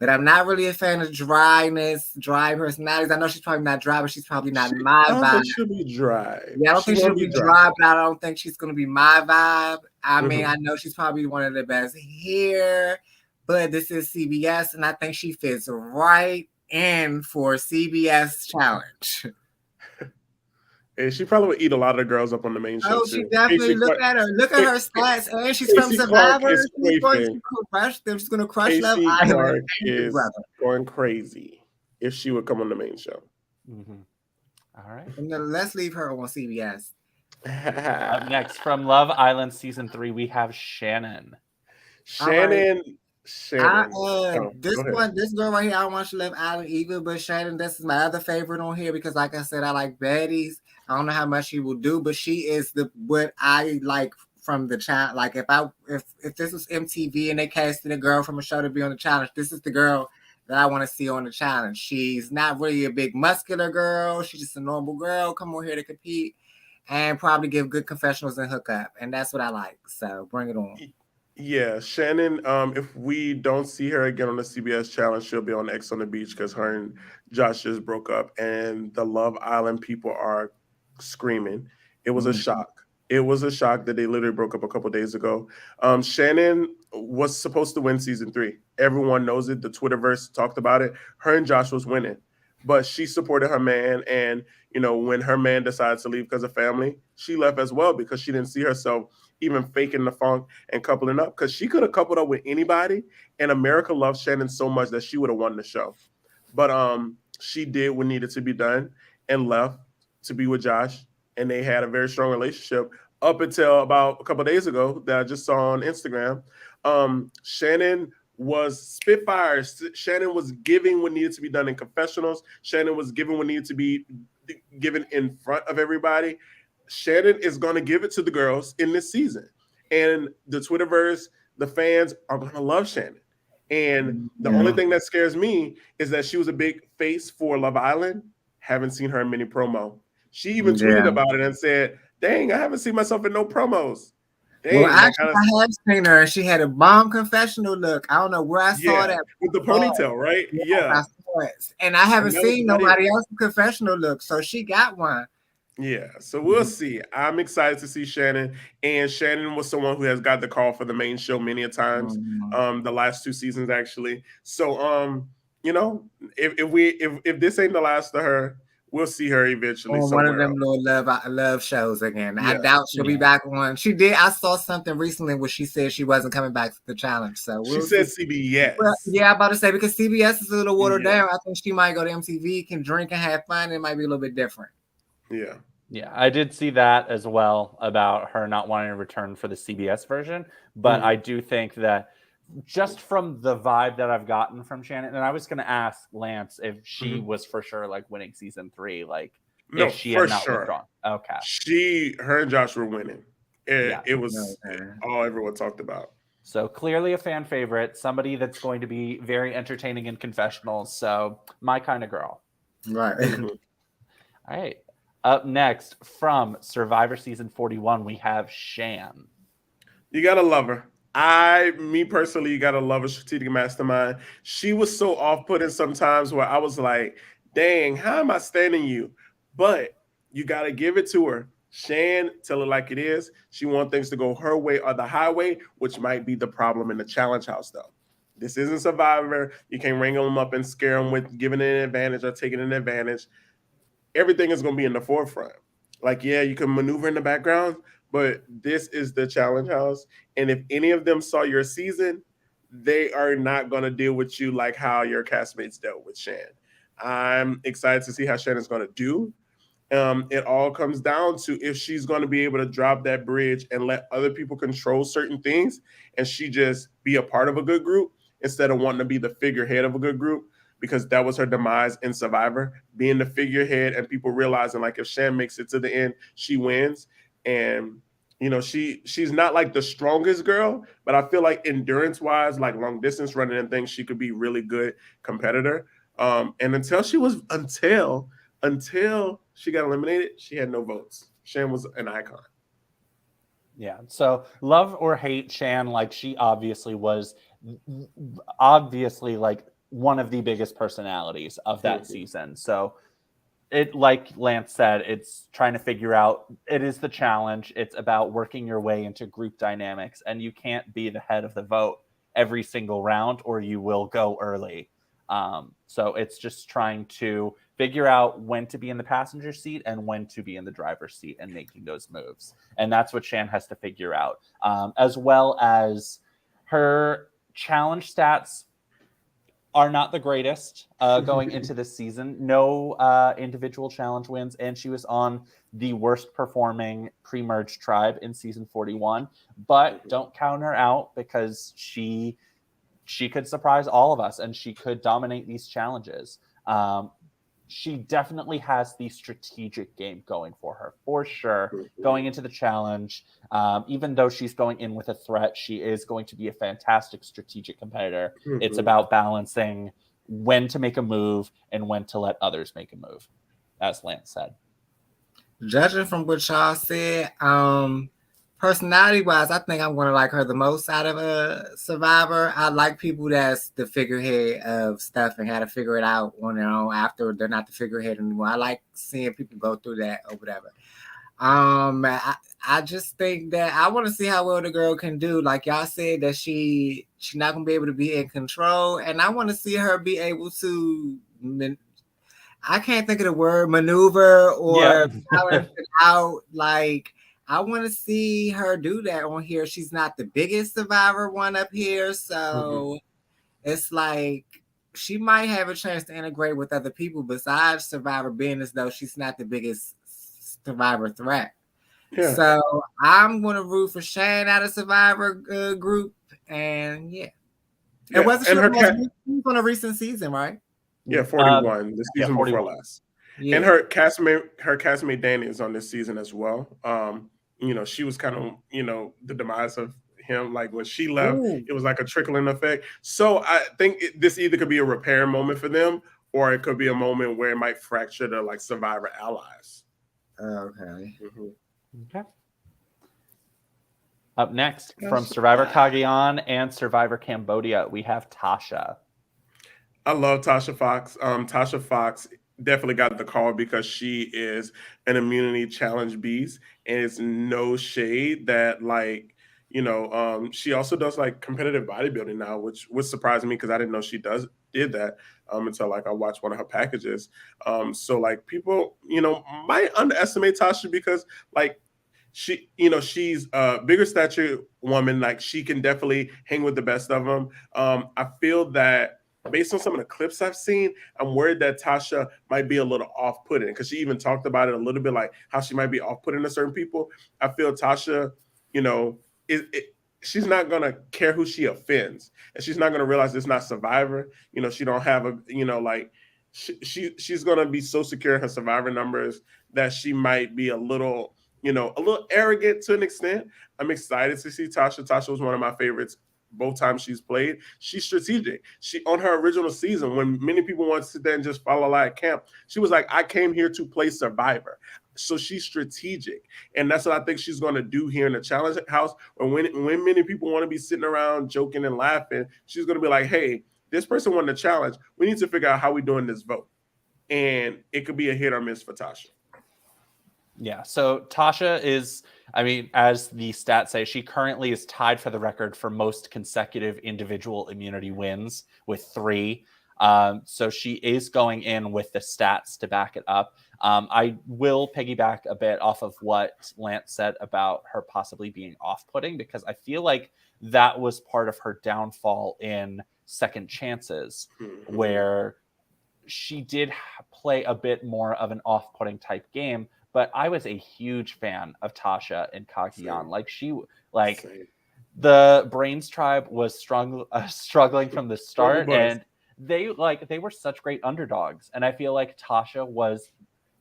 But I'm not really a fan of dry personalities. I know she's probably not dry, but she's probably not my I don't vibe. think she'll be dry. Yeah, I don't think she'll be dry, but I don't think she's going to be my vibe. I mean, I know she's probably one of the best here, but this is CBS, and I think she fits right in for CBS Challenge. And she probably would eat a lot of the girls up on the main show. Oh, she definitely look at her stats, and she's from Survivor. She's going to crush them. She's going to crush Love Island. Clark is going crazy if she would come on the main show. All right, and then let's leave her on CBS. Up next from Love Island season 3, we have Shannon. This girl right here, I don't want to Love Island either, but Shannon, this is my other favorite on here because, like I said, I like baddies. I don't know how much she will do, but she is what I like from the challenge. Like if this was MTV and they casted a girl from a show to be on the challenge, this is the girl that I want to see on the challenge. She's not really a big muscular girl. She's just a normal girl. Come on here to compete and probably give good confessionals and hook up, and that's what I like. So bring it on. Yeah, Shannon, if we don't see her again on the CBS Challenge, she'll be on X on the Beach because her and Josh just broke up, and the Love Island people are screaming. It was a shock. It was a shock that they literally broke up a couple days ago. Shannon was supposed to win season 3. Everyone knows it. The Twitterverse talked about it. Her and Josh was winning, but she supported her man, and when her man decides to leave because of family, she left as well because she didn't see herself even faking the funk and coupling up, because she could have coupled up with anybody, and America loves Shannon so much that she would have won the show. But she did what needed to be done and left to be with Josh, and they had a very strong relationship up until about a couple of days ago that I just saw on Instagram. Shannon was Spitfire. Shannon was giving what needed to be done in confessionals. Shannon was giving what needed to be given in front of everybody. Shannon is going to give it to the girls in this season. And the Twitterverse, the fans are going to love Shannon. And the only thing that scares me is that she was a big face for Love Island. Haven't seen her in many promo. She even tweeted about it and said, dang, I haven't seen myself in no promos. Dang, well, actually, I have seen her. She had a bomb confessional look. I don't know where I saw that. With the ponytail, right? Yeah. I saw it. And I haven't seen nobody else's confessional look. So she got one. Yeah, so we'll see. I'm excited to see Shannon, and Shannon was someone who has got the call for the main show many a times, the last 2 seasons actually. So if this ain't the last of her, we'll see her eventually. On one of them little love shows again. I doubt she'll be back on. She did. I saw something recently where she said she wasn't coming back to the challenge. So she said CBS. Well, yeah, I'm about to say because CBS is a little watered down. I think she might go to MTV, can drink and have fun. It might be a little bit different. Yeah, I did see that as well about her not wanting to return for the CBS version. But I do think that just from the vibe that I've gotten from Shannon, and I was going to ask Lance if she was for sure like winning season 3, like if she had not withdrawn. Okay, her and Josh were winning. It was all everyone talked about. So clearly a fan favorite, somebody that's going to be very entertaining in confessionals. So my kind of girl. Right. All right. Up next from Survivor season 41, we have Shan. You gotta love her. Me personally, you gotta love a strategic mastermind. She was so off-putting sometimes where I was like, dang, how am I standing you? But you gotta give it to her. Shan, tell her like it is. She wants things to go her way or the highway, which might be the problem in the challenge house, though. This isn't Survivor. You can't wrangle them up and scare them with giving an advantage or taking an advantage. Everything is going to be in the forefront. Like, yeah, you can maneuver in the background, but this is the challenge house. And if any of them saw your season, they are not going to deal with you like how your castmates dealt with Shan. I'm excited to see how Shan is going to do. It all comes down to if she's going to be able to drop that bridge and let other people control certain things and she just be a part of a good group instead of wanting to be the figurehead of a good group. Because that was her demise in Survivor, being the figurehead and people realizing like if Shan makes it to the end, she wins. And she's not like the strongest girl, but I feel like endurance-wise, like long distance running and things, she could be really good competitor. And until she got eliminated, she had no votes. Shan was an icon. Yeah. So love or hate Shan, like she obviously was like one of the biggest personalities of that season. So it, like Lance said, it's trying to figure out, it is the challenge. It's about working your way into group dynamics, and you can't be the head of the vote every single round or you will go early. So it's just trying to figure out when to be in the passenger seat and when to be in the driver's seat and making those moves. And that's what Shan has to figure out, as well as her challenge stats are not the greatest going into this season. No individual challenge wins, and she was on the worst performing pre-merge tribe in season 41. But don't count her out, because she could surprise all of us, and she could dominate these challenges. She definitely has the strategic game going for her, for sure. Going into the challenge, even though she's going in with a threat, she is going to be a fantastic strategic competitor. It's about balancing when to make a move and when to let others make a move, as Lance said. Judging from what y'all said, personality-wise, I think I'm going to like her the most out of a Survivor. I like people that's the figurehead of stuff and how to figure it out on their own after they're not the figurehead anymore. I like seeing people go through that or whatever. I just think that I want to see how well the girl can do. Like y'all said, that she's not going to be able to be in control, and I want to see her be able to. I can't think of the word maneuver or balance it out. Like, I want to see her do that on here. She's not the biggest Survivor one up here, so it's like she might have a chance to integrate with other people besides Survivor, being as though she's not the biggest Survivor threat. Yeah. So I'm going to root for Shane out of Survivor group, and it wasn't she on a recent season, right? Yeah, 41. The season before last. Yeah. And her castmate Danny is on this season as well. She was kind of, the demise of him. Like when she left, it was like a trickling effect. So I think this either could be a repair moment for them, or it could be a moment where it might fracture the like Survivor allies. Okay. Okay. Up next, from Survivor Cagayan and Survivor Cambodia, we have Tasha. I love Tasha Fox. Tasha Fox definitely got the call because she is an immunity challenge beast, and it's no shade that she also does like competitive bodybuilding now, which surprised me because I didn't know she did that until I watched one of her packages. So people might underestimate Tasha because she's a bigger stature woman. Like she can definitely hang with the best of them. I feel that based on some of the clips I've seen, I'm worried that Tasha might be a little off-putting because she even talked about it a little bit, like how she might be off-putting to certain people. I feel Tasha, she's not going to care who she offends, and she's not going to realize it's not Survivor. She don't have she's going to be so secure in her Survivor numbers that she might be a little arrogant to an extent. I'm excited to see Tasha. Tasha was one of my favorites both times she's played. She's strategic. She, on her original season, when many people want to sit there and just follow like camp, she was like, I came here to play Survivor. So she's strategic. And that's what I think she's going to do here in the Challenge House. Or when many people want to be sitting around joking and laughing, she's going to be like, hey, this person won the challenge. We need to figure out how we're doing this vote. And it could be a hit or miss for Tasha. Yeah, so Tasha is, as the stats say, she currently is tied for the record for most consecutive individual immunity wins with 3. So she is going in with the stats to back it up. I will piggyback a bit off of what Lance said about her possibly being off-putting, because I feel like that was part of her downfall in Second Chances, where she did play a bit more of an off-putting type game. But I was a huge fan of Tasha and Cagayan. Same. The Brains tribe was struggling from the start, and they were such great underdogs. And I feel like Tasha was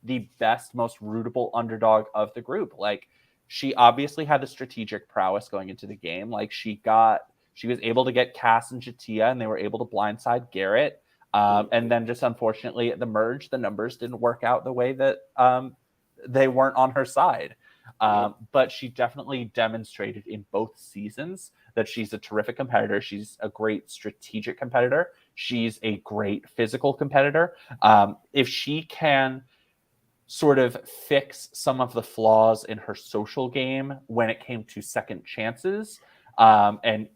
the best, most rootable underdog of the group. Like, she obviously had the strategic prowess going into the game. Like, she was able to get Cass and Jatia, and they were able to blindside Garrett. And then just unfortunately at the merge, the numbers didn't work out the way that they weren't on her side. But she definitely demonstrated in both seasons that she's a terrific competitor. She's a great strategic competitor. she's a great physical competitor. If she can sort of fix some of the flaws in her social game when it came to second chances, and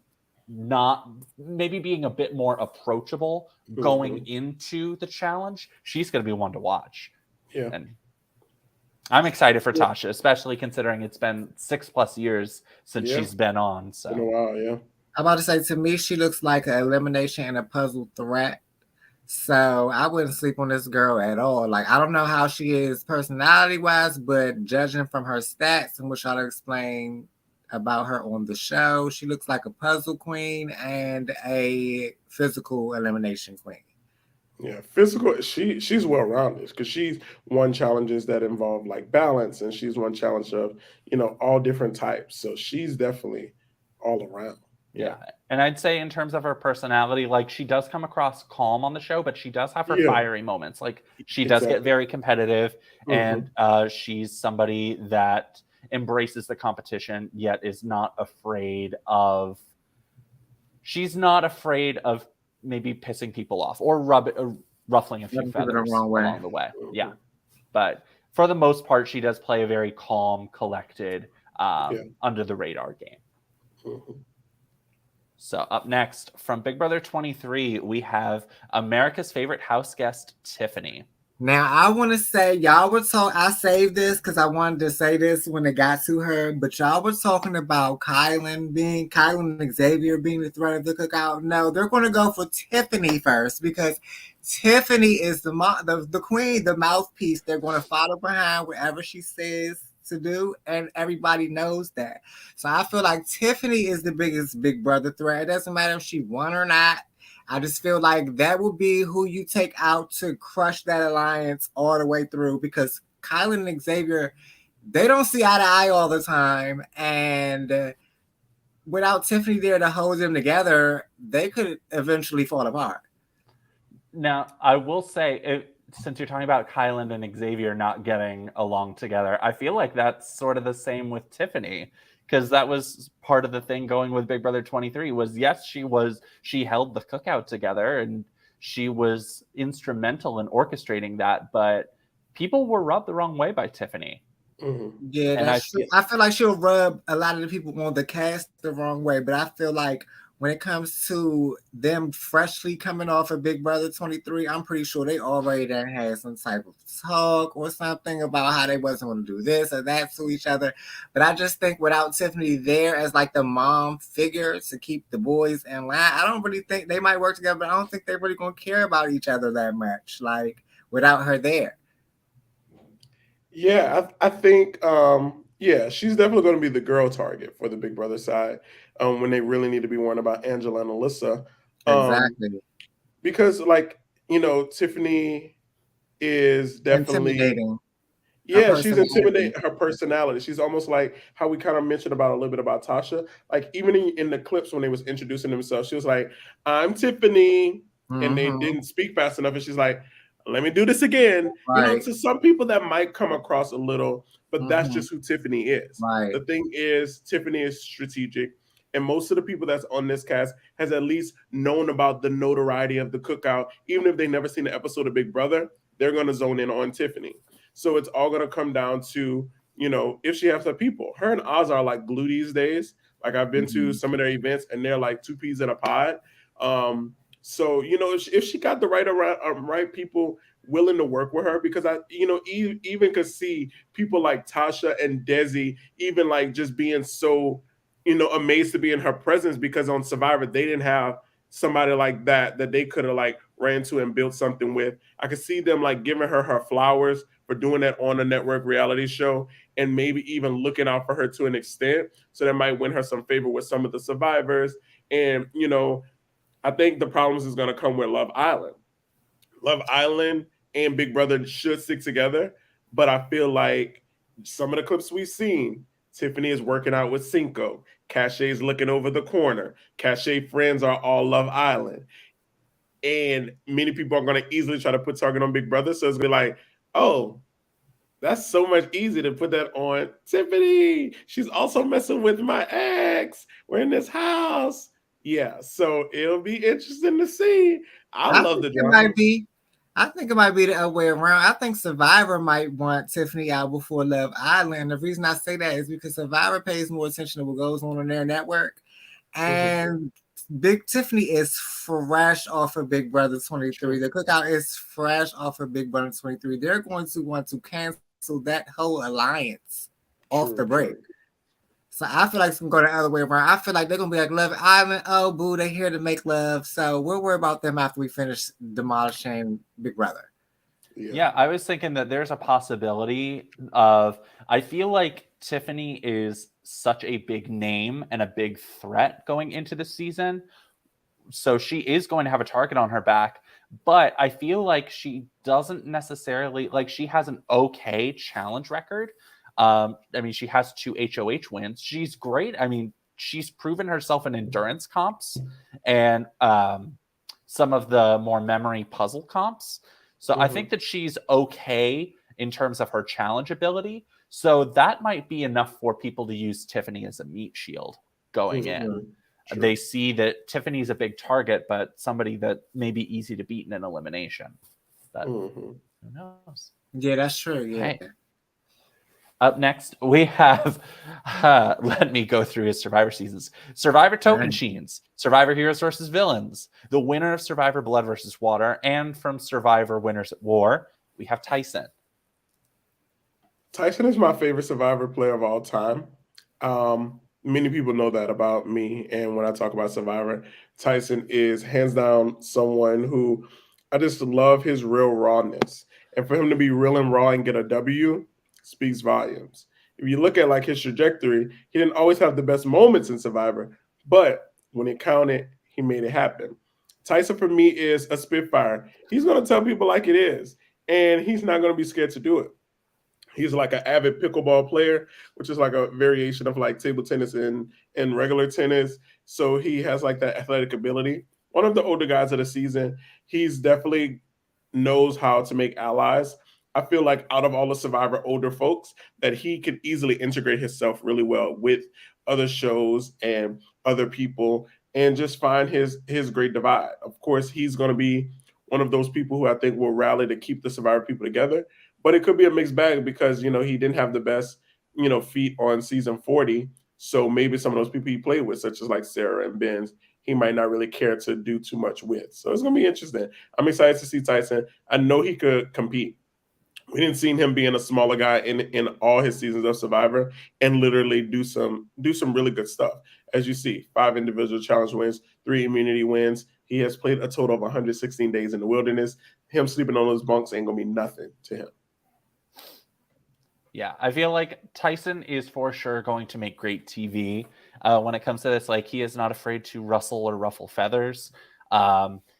not maybe being a bit more approachable going into the challenge, she's going to be one to watch. Yeah. And I'm excited for Tasha, especially considering it's been 6+ years since she's been on. So been a while, yeah. I'm about to say, to me, she looks like an elimination and a puzzle threat. So I wouldn't sleep on this girl at all. Like, I don't know how she is personality-wise, but judging from her stats and what y'all explain about her on the show, she looks like a puzzle queen and a physical elimination queen. Yeah, physical. She's well rounded because she's won challenges that involve like balance, and she's won challenge of all different types. So she's definitely all around. Yeah. And I'd say in terms of her personality, like she does come across calm on the show, but she does have her fiery moments. Like she does get very competitive, and she's somebody that embraces the competition, yet is not afraid of. She's not afraid of maybe pissing people off or ruffling a few feathers along the way. Yeah. But for the most part, she does play a very calm, collected, under the radar game. So up next, from Big Brother 23, we have America's favorite house guest, Tiffany. Now, I want to say, y'all were talking, I saved this because I wanted to say this when it got to her, but y'all were talking about Kylan and Xavier being the threat of the cookout. No, they're going to go for Tiffany first because Tiffany is the queen, the mouthpiece. They're going to follow behind whatever she says to do, and everybody knows that. So I feel like Tiffany is the biggest Big Brother threat. It doesn't matter if she won or not. I just feel like that will be who you take out to crush that alliance all the way through, because Kylan and Xavier, they don't see eye to eye all the time, and without Tiffany there to hold them together, they could eventually fall apart. Now, I will say, since you're talking about Kylan and Xavier not getting along together, I feel like that's sort of the same with Tiffany, because that was part of the thing going with Big Brother 23 was, yes, she held the cookout together and she was instrumental in orchestrating that, but people were rubbed the wrong way by Tiffany. Yeah, that's true. I feel like she'll rub a lot of the people on the cast the wrong way, but I feel like when it comes to them freshly coming off of Big Brother 23, I'm pretty sure they already done had some type of talk or something about how they wasn't going to do this or that to each other. But I just think without Tiffany there as like the mom figure to keep the boys in line, I don't really think they might work together, but I don't think they're really going to care about each other that much, like without her there. Yeah, I think she's definitely going to be the girl target for the Big Brother side when they really need to be worrying about Angela and Alyssa. Exactly. Because, Tiffany is definitely intimidating. Yeah, she's intimidating. Her personality. She's almost like how we kind of mentioned about a little bit about Tasha. Like even in the clips when they was introducing themselves, she was like, "I'm Tiffany," and they didn't speak fast enough, and she's like, "Let me do this again." Right. To some people that might come across a little, but that's just who Tiffany is. Right. The thing is, Tiffany is strategic, and most of the people that's on this cast has at least known about the notoriety of the cookout, even if they never seen the episode of Big Brother. They're going to zone in on Tiffany. So it's all going to come down to, if she has her people. Her and Oz are like glue these days. Like I've been to some of their events and they're like two peas in a pod. So, if she got the right people willing to work with her, because I, even could see people like Tasha and Desi, even like just being so, amazed to be in her presence, because on Survivor, they didn't have somebody like that they could have like ran to and built something with. I could see them like giving her flowers for doing that on a network reality show, and maybe even looking out for her to an extent. So that might win her some favor with some of the survivors. And, I think the problems is going to come with Love Island. Love Island and Big Brother should stick together. But I feel like some of the clips we've seen, Tiffany is working out with Cinco. Cachet's looking over the corner. Cachet friends are all Love Island. And many people are going to easily try to put target on Big Brother. So it's going to be like, oh, that's so much easier to put that on Tiffany. She's also messing with my ex. We're in this house. Yeah, so it'll be interesting to see. I I love think the it drama. might be. I think it might be the other way around. I think Survivor might want Tiffany out before Love Island. The reason I say that is because Survivor pays more attention to what goes on their network, and Big Tiffany is fresh off of Big Brother 23. True. The Cookout is fresh off of Big Brother 23. They're going to want to cancel that whole alliance off the True, break. true. So I feel like it's gonna go the other way around. I feel like they're gonna be like Love Island. Oh, boo, they're here to make love. So we'll worry about them after we finish demolishing Big Brother. Yeah, I was thinking that there's a possibility of. I feel like Tiffany is such a big name and a big threat going into the season. So she is going to have a target on her back. But I feel like she doesn't necessarily, like, she has an okay challenge record. I mean, she has 2 HOH wins. She's great. I mean, she's proven herself in endurance comps and some of the more memory puzzle comps. So I think that she's okay in terms of her challenge ability. So that might be enough for people to use Tiffany as a meat shield going in. True. They see that Tiffany's a big target, but somebody that may be easy to beat in an elimination. But who knows? Yeah, that's true. Yeah. Hey. Up next, we have, let me go through his Survivor seasons. Survivor Token Sheens, Survivor Heroes versus Villains, the winner of Survivor Blood versus Water, and from Survivor Winners at War, we have Tyson. Tyson is my favorite Survivor player of all time. Many people know that about me. And when I talk about Survivor, Tyson is hands down someone who I just love his real rawness. And for him to be real and raw and get a W speaks volumes. If you look at like his trajectory, he didn't always have the best moments in Survivor, but when it counted, he made it happen. Tyson for me is a spitfire. He's going to tell people like it is, and he's not going to be scared to do it. He's like an avid pickleball player, which is like a variation of like table tennis and regular tennis. So he has like that athletic ability. One of the older guys of the season, he's definitely knows how to make allies. I feel like out of all the Survivor older folks, that he could easily integrate himself really well with other shows and other people and just find his great divide. Of course, he's going to be one of those people who I think will rally to keep the Survivor people together. But it could be a mixed bag because, you know, he didn't have the best, you know, feat on season 40. So maybe some of those people he played with, such as like Sarah and Benz, he might not really care to do too much with. So it's going to be interesting. I'm excited to see Tyson. I know he could compete. We didn't see him being a smaller guy in all his seasons of Survivor and literally do some really good stuff. As you see, 5 individual challenge wins, 3 immunity wins. He has played a total of 116 days in the wilderness. Him sleeping on those bunks ain't gonna be nothing to him. Yeah, I feel like Tyson is for sure going to make great TV when it comes to this. Like, he is not afraid to rustle or ruffle feathers.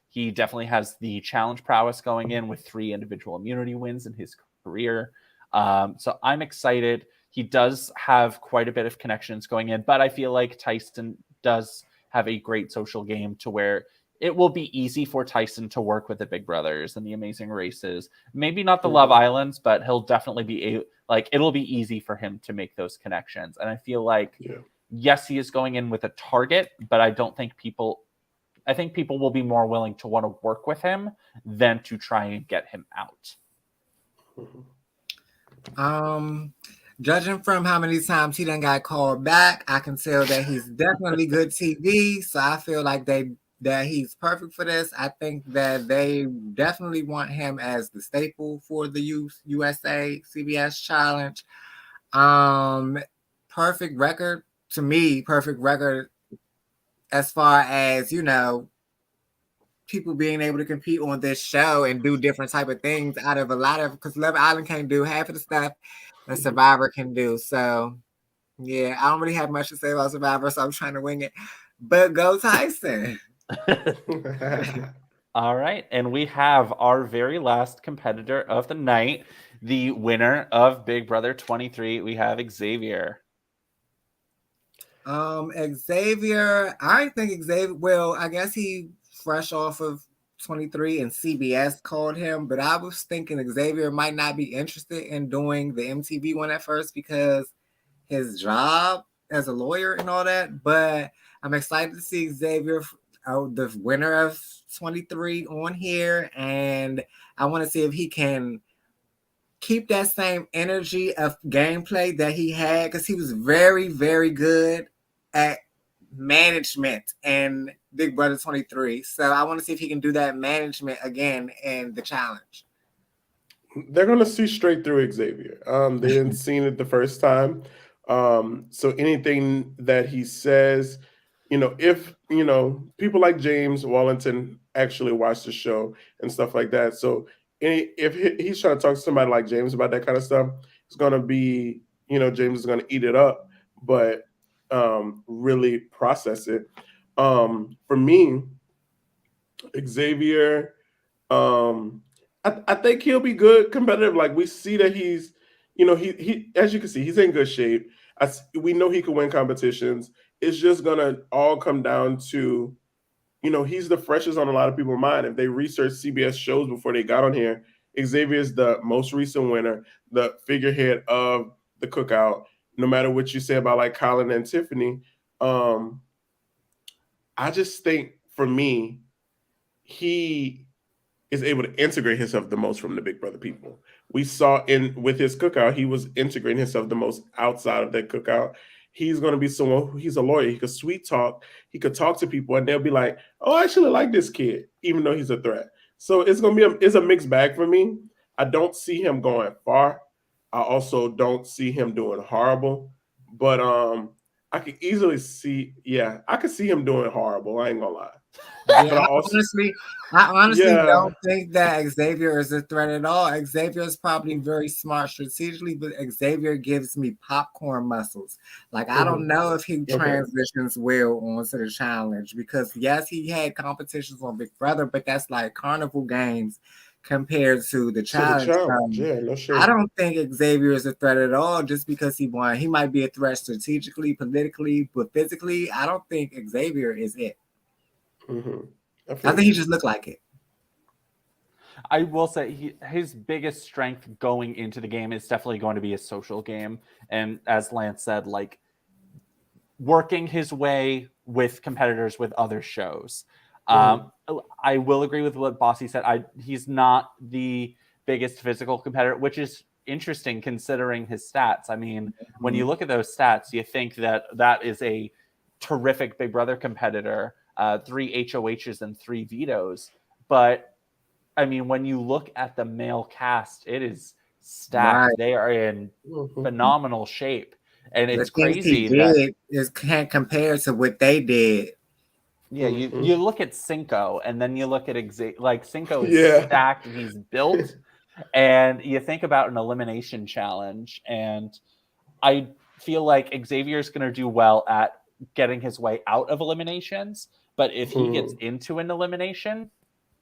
He definitely has the challenge prowess going in with 3 individual immunity wins in his career. So I'm excited. He does have quite a bit of connections going in, but I feel like Tyson does have a great social game to where it will be easy for Tyson to work with the Big Brothers and the Amazing Races. Maybe not the Love Islands, but he'll definitely be it'll be easy for him to make those connections. And I feel like, yes, he is going in with a target, but I think people will be more willing to want to work with him than to try and get him out. Judging from how many times he done got called back, I can tell that he's definitely good TV. So I feel like that he's perfect for this. I think that they definitely want him as the staple for the USA CBS Challenge. Perfect record to me. Perfect record as far as, you know, people being able to compete on this show and do different type of things out of a lot of, because Love Island can't do half of the stuff that Survivor can do. So yeah, I don't really have much to say about Survivor, so I'm trying to wing it. But go Tyson. All right. And we have our very last competitor of the night, the winner of Big Brother 23. We have Xavier. Xavier, I think Xavier, well, I guess he fresh off of 23 and CBS called him, but I was thinking Xavier might not be interested in doing the MTV one at first because his job as a lawyer and all that. But I'm excited to see Xavier, the winner of 23, on here, and I want to see if he can keep that same energy of gameplay that he had, because he was very, very good at management and Big Brother 23. So I want to see if he can do that management again in the challenge. They're gonna see straight through Xavier. They didn't see it the first time. So anything that he says, if people like James Wallington actually watch the show and stuff like that. So if he's trying to talk to somebody like James about that kind of stuff, it's gonna be, James is gonna eat it up, but really process it. For me, Xavier, I think he'll be good competitive. Like, we see that he's, he as you can see, he's in good shape. We know he can win competitions. It's just gonna all come down to, he's the freshest on a lot of people's mind. If they research CBS shows before they got on here, Xavier is the most recent winner, the figurehead of the cookout. No matter what you say about like Colin and Tiffany, I just think for me, he is able to integrate himself the most from the Big Brother people. We saw with his cookout, he was integrating himself the most outside of that cookout. He's going to be someone who, he's a lawyer. He could sweet talk. He could talk to people, and they'll be like, "Oh, I actually like this kid," even though he's a threat. So it's going to be it's a mixed bag for me. I don't see him going far. I also don't see him doing horrible, but I could easily see, I could see him doing horrible. I ain't gonna lie. Yeah, But I honestly yeah. don't think that Xavier is a threat at all. Xavier is probably very smart strategically, but Xavier gives me popcorn muscles. Like, I don't know if he transitions well onto the challenge, because yes, he had competitions on Big Brother, but that's like carnival games compared to the challenge. Yeah, no shit. I don't think Xavier is a threat at all just because he won. He might be a threat strategically, politically, but physically, I don't think Xavier is it. I think he just looked like it. I will say his biggest strength going into the game is definitely going to be a social game. And as Lance said, like, working his way with competitors with other shows. I will agree with what Bossy said. He's not the biggest physical competitor, which is interesting considering his stats. I mean, when you look at those stats, you think that is a terrific Big Brother competitor. 3 HOHs and 3 vetoes. But I mean, when you look at the male cast, it is stacked. Right. They are in phenomenal shape. And it's crazy that can't compare to what they did. Yeah, you look at Cinco, and then you look at Cinco is stacked and he's built. And you think about an elimination challenge, and I feel like Xavier's going to do well at getting his way out of eliminations. But if he gets into an elimination,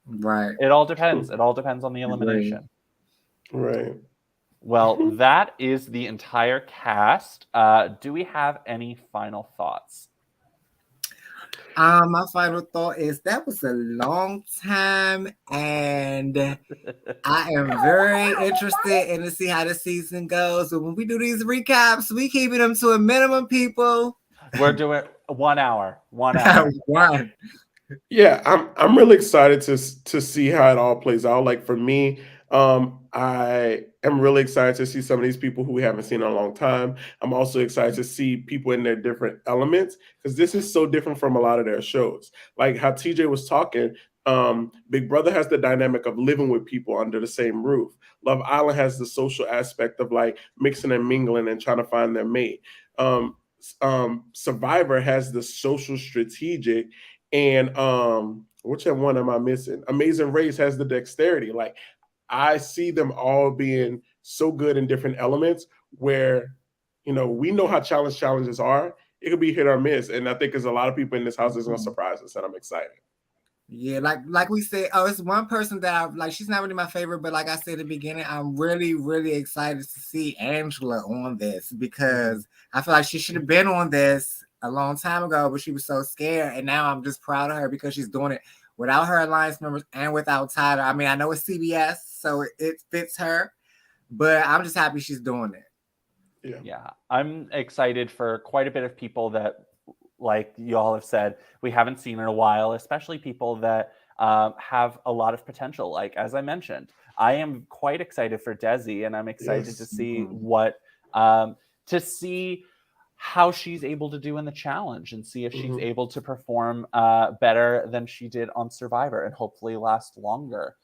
right, it all depends. It all depends on the elimination. Right. Well, that is the entire cast. Do we have any final thoughts? My final thought is that was a long time, and I am very interested in to see how the season goes. So when we do these recaps, we keeping them to a minimum, people. We're doing 1 hour. 1 hour. One. Yeah, I'm really excited to see how it all plays out. Like, for me, I am really excited to see some of these people who we haven't seen in a long time. I'm also excited to see people in their different elements, because this is so different from a lot of their shows. Like how TJ was talking, Big Brother has the dynamic of living with people under the same roof. Love Island has the social aspect of like mixing and mingling and trying to find their mate. Survivor has the social strategic, and which one am I missing? Amazing Race has the dexterity. Like, I see them all being so good in different elements where, we know how challenges are. It could be hit or miss. And I think there's a lot of people in this house that's going to surprise us, and I'm excited. Yeah, like we said, it's one person that I like. She's not really my favorite, but like I said at the beginning, I'm really, really excited to see Angela on this, because I feel like she should have been on this a long time ago, but she was so scared. And now I'm just proud of her because she's doing it without her alliance members and without Tyler. I mean, I know it's CBS, so it fits her, but I'm just happy she's doing it. Yeah, I'm excited for quite a bit of people that, like you all have said, we haven't seen in a while, especially people that have a lot of potential. Like, as I mentioned, I am quite excited for Desi, and I'm excited to see what, to see how she's able to do in the challenge and see if she's able to perform better than she did on Survivor and hopefully last longer.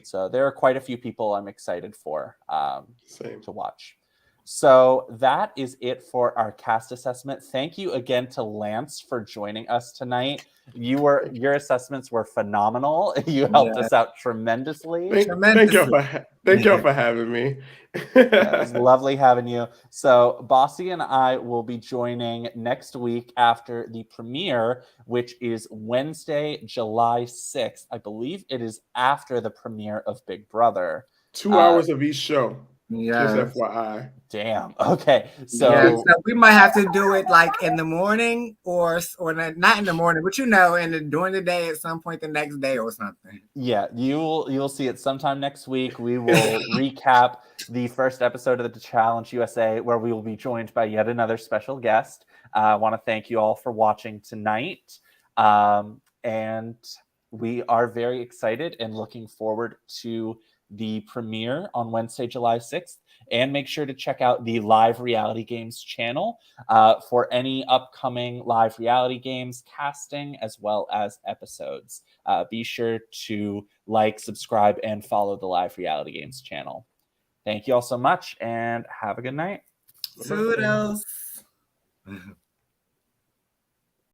So there are quite a few people I'm excited for to watch. So that is it for our cast assessment. Thank you again to Lance for joining us tonight. Your assessments were phenomenal. You helped us out tremendously. Thank y'all for having me. Yeah, it was lovely having you. So Bossy and I will be joining next week after the premiere, which is Wednesday, July 6th. I believe it is after the premiere of Big Brother. 2 hours of each show. Yeah. Just FYI. Damn. Okay. So we might have to do it like in the morning or not in the morning, but during the day at some point the next day or something. Yeah, you'll see it sometime next week. We will recap the first episode of The Challenge USA, where we will be joined by yet another special guest. I want to thank you all for watching tonight. And we are very excited and looking forward to the premiere on Wednesday, July 6th. And make sure to check out the Live Reality Games channel for any upcoming live reality games, casting, as well as episodes. Be sure to like, subscribe, and follow the Live Reality Games channel. Thank you all so much, and have a good night. Toodles.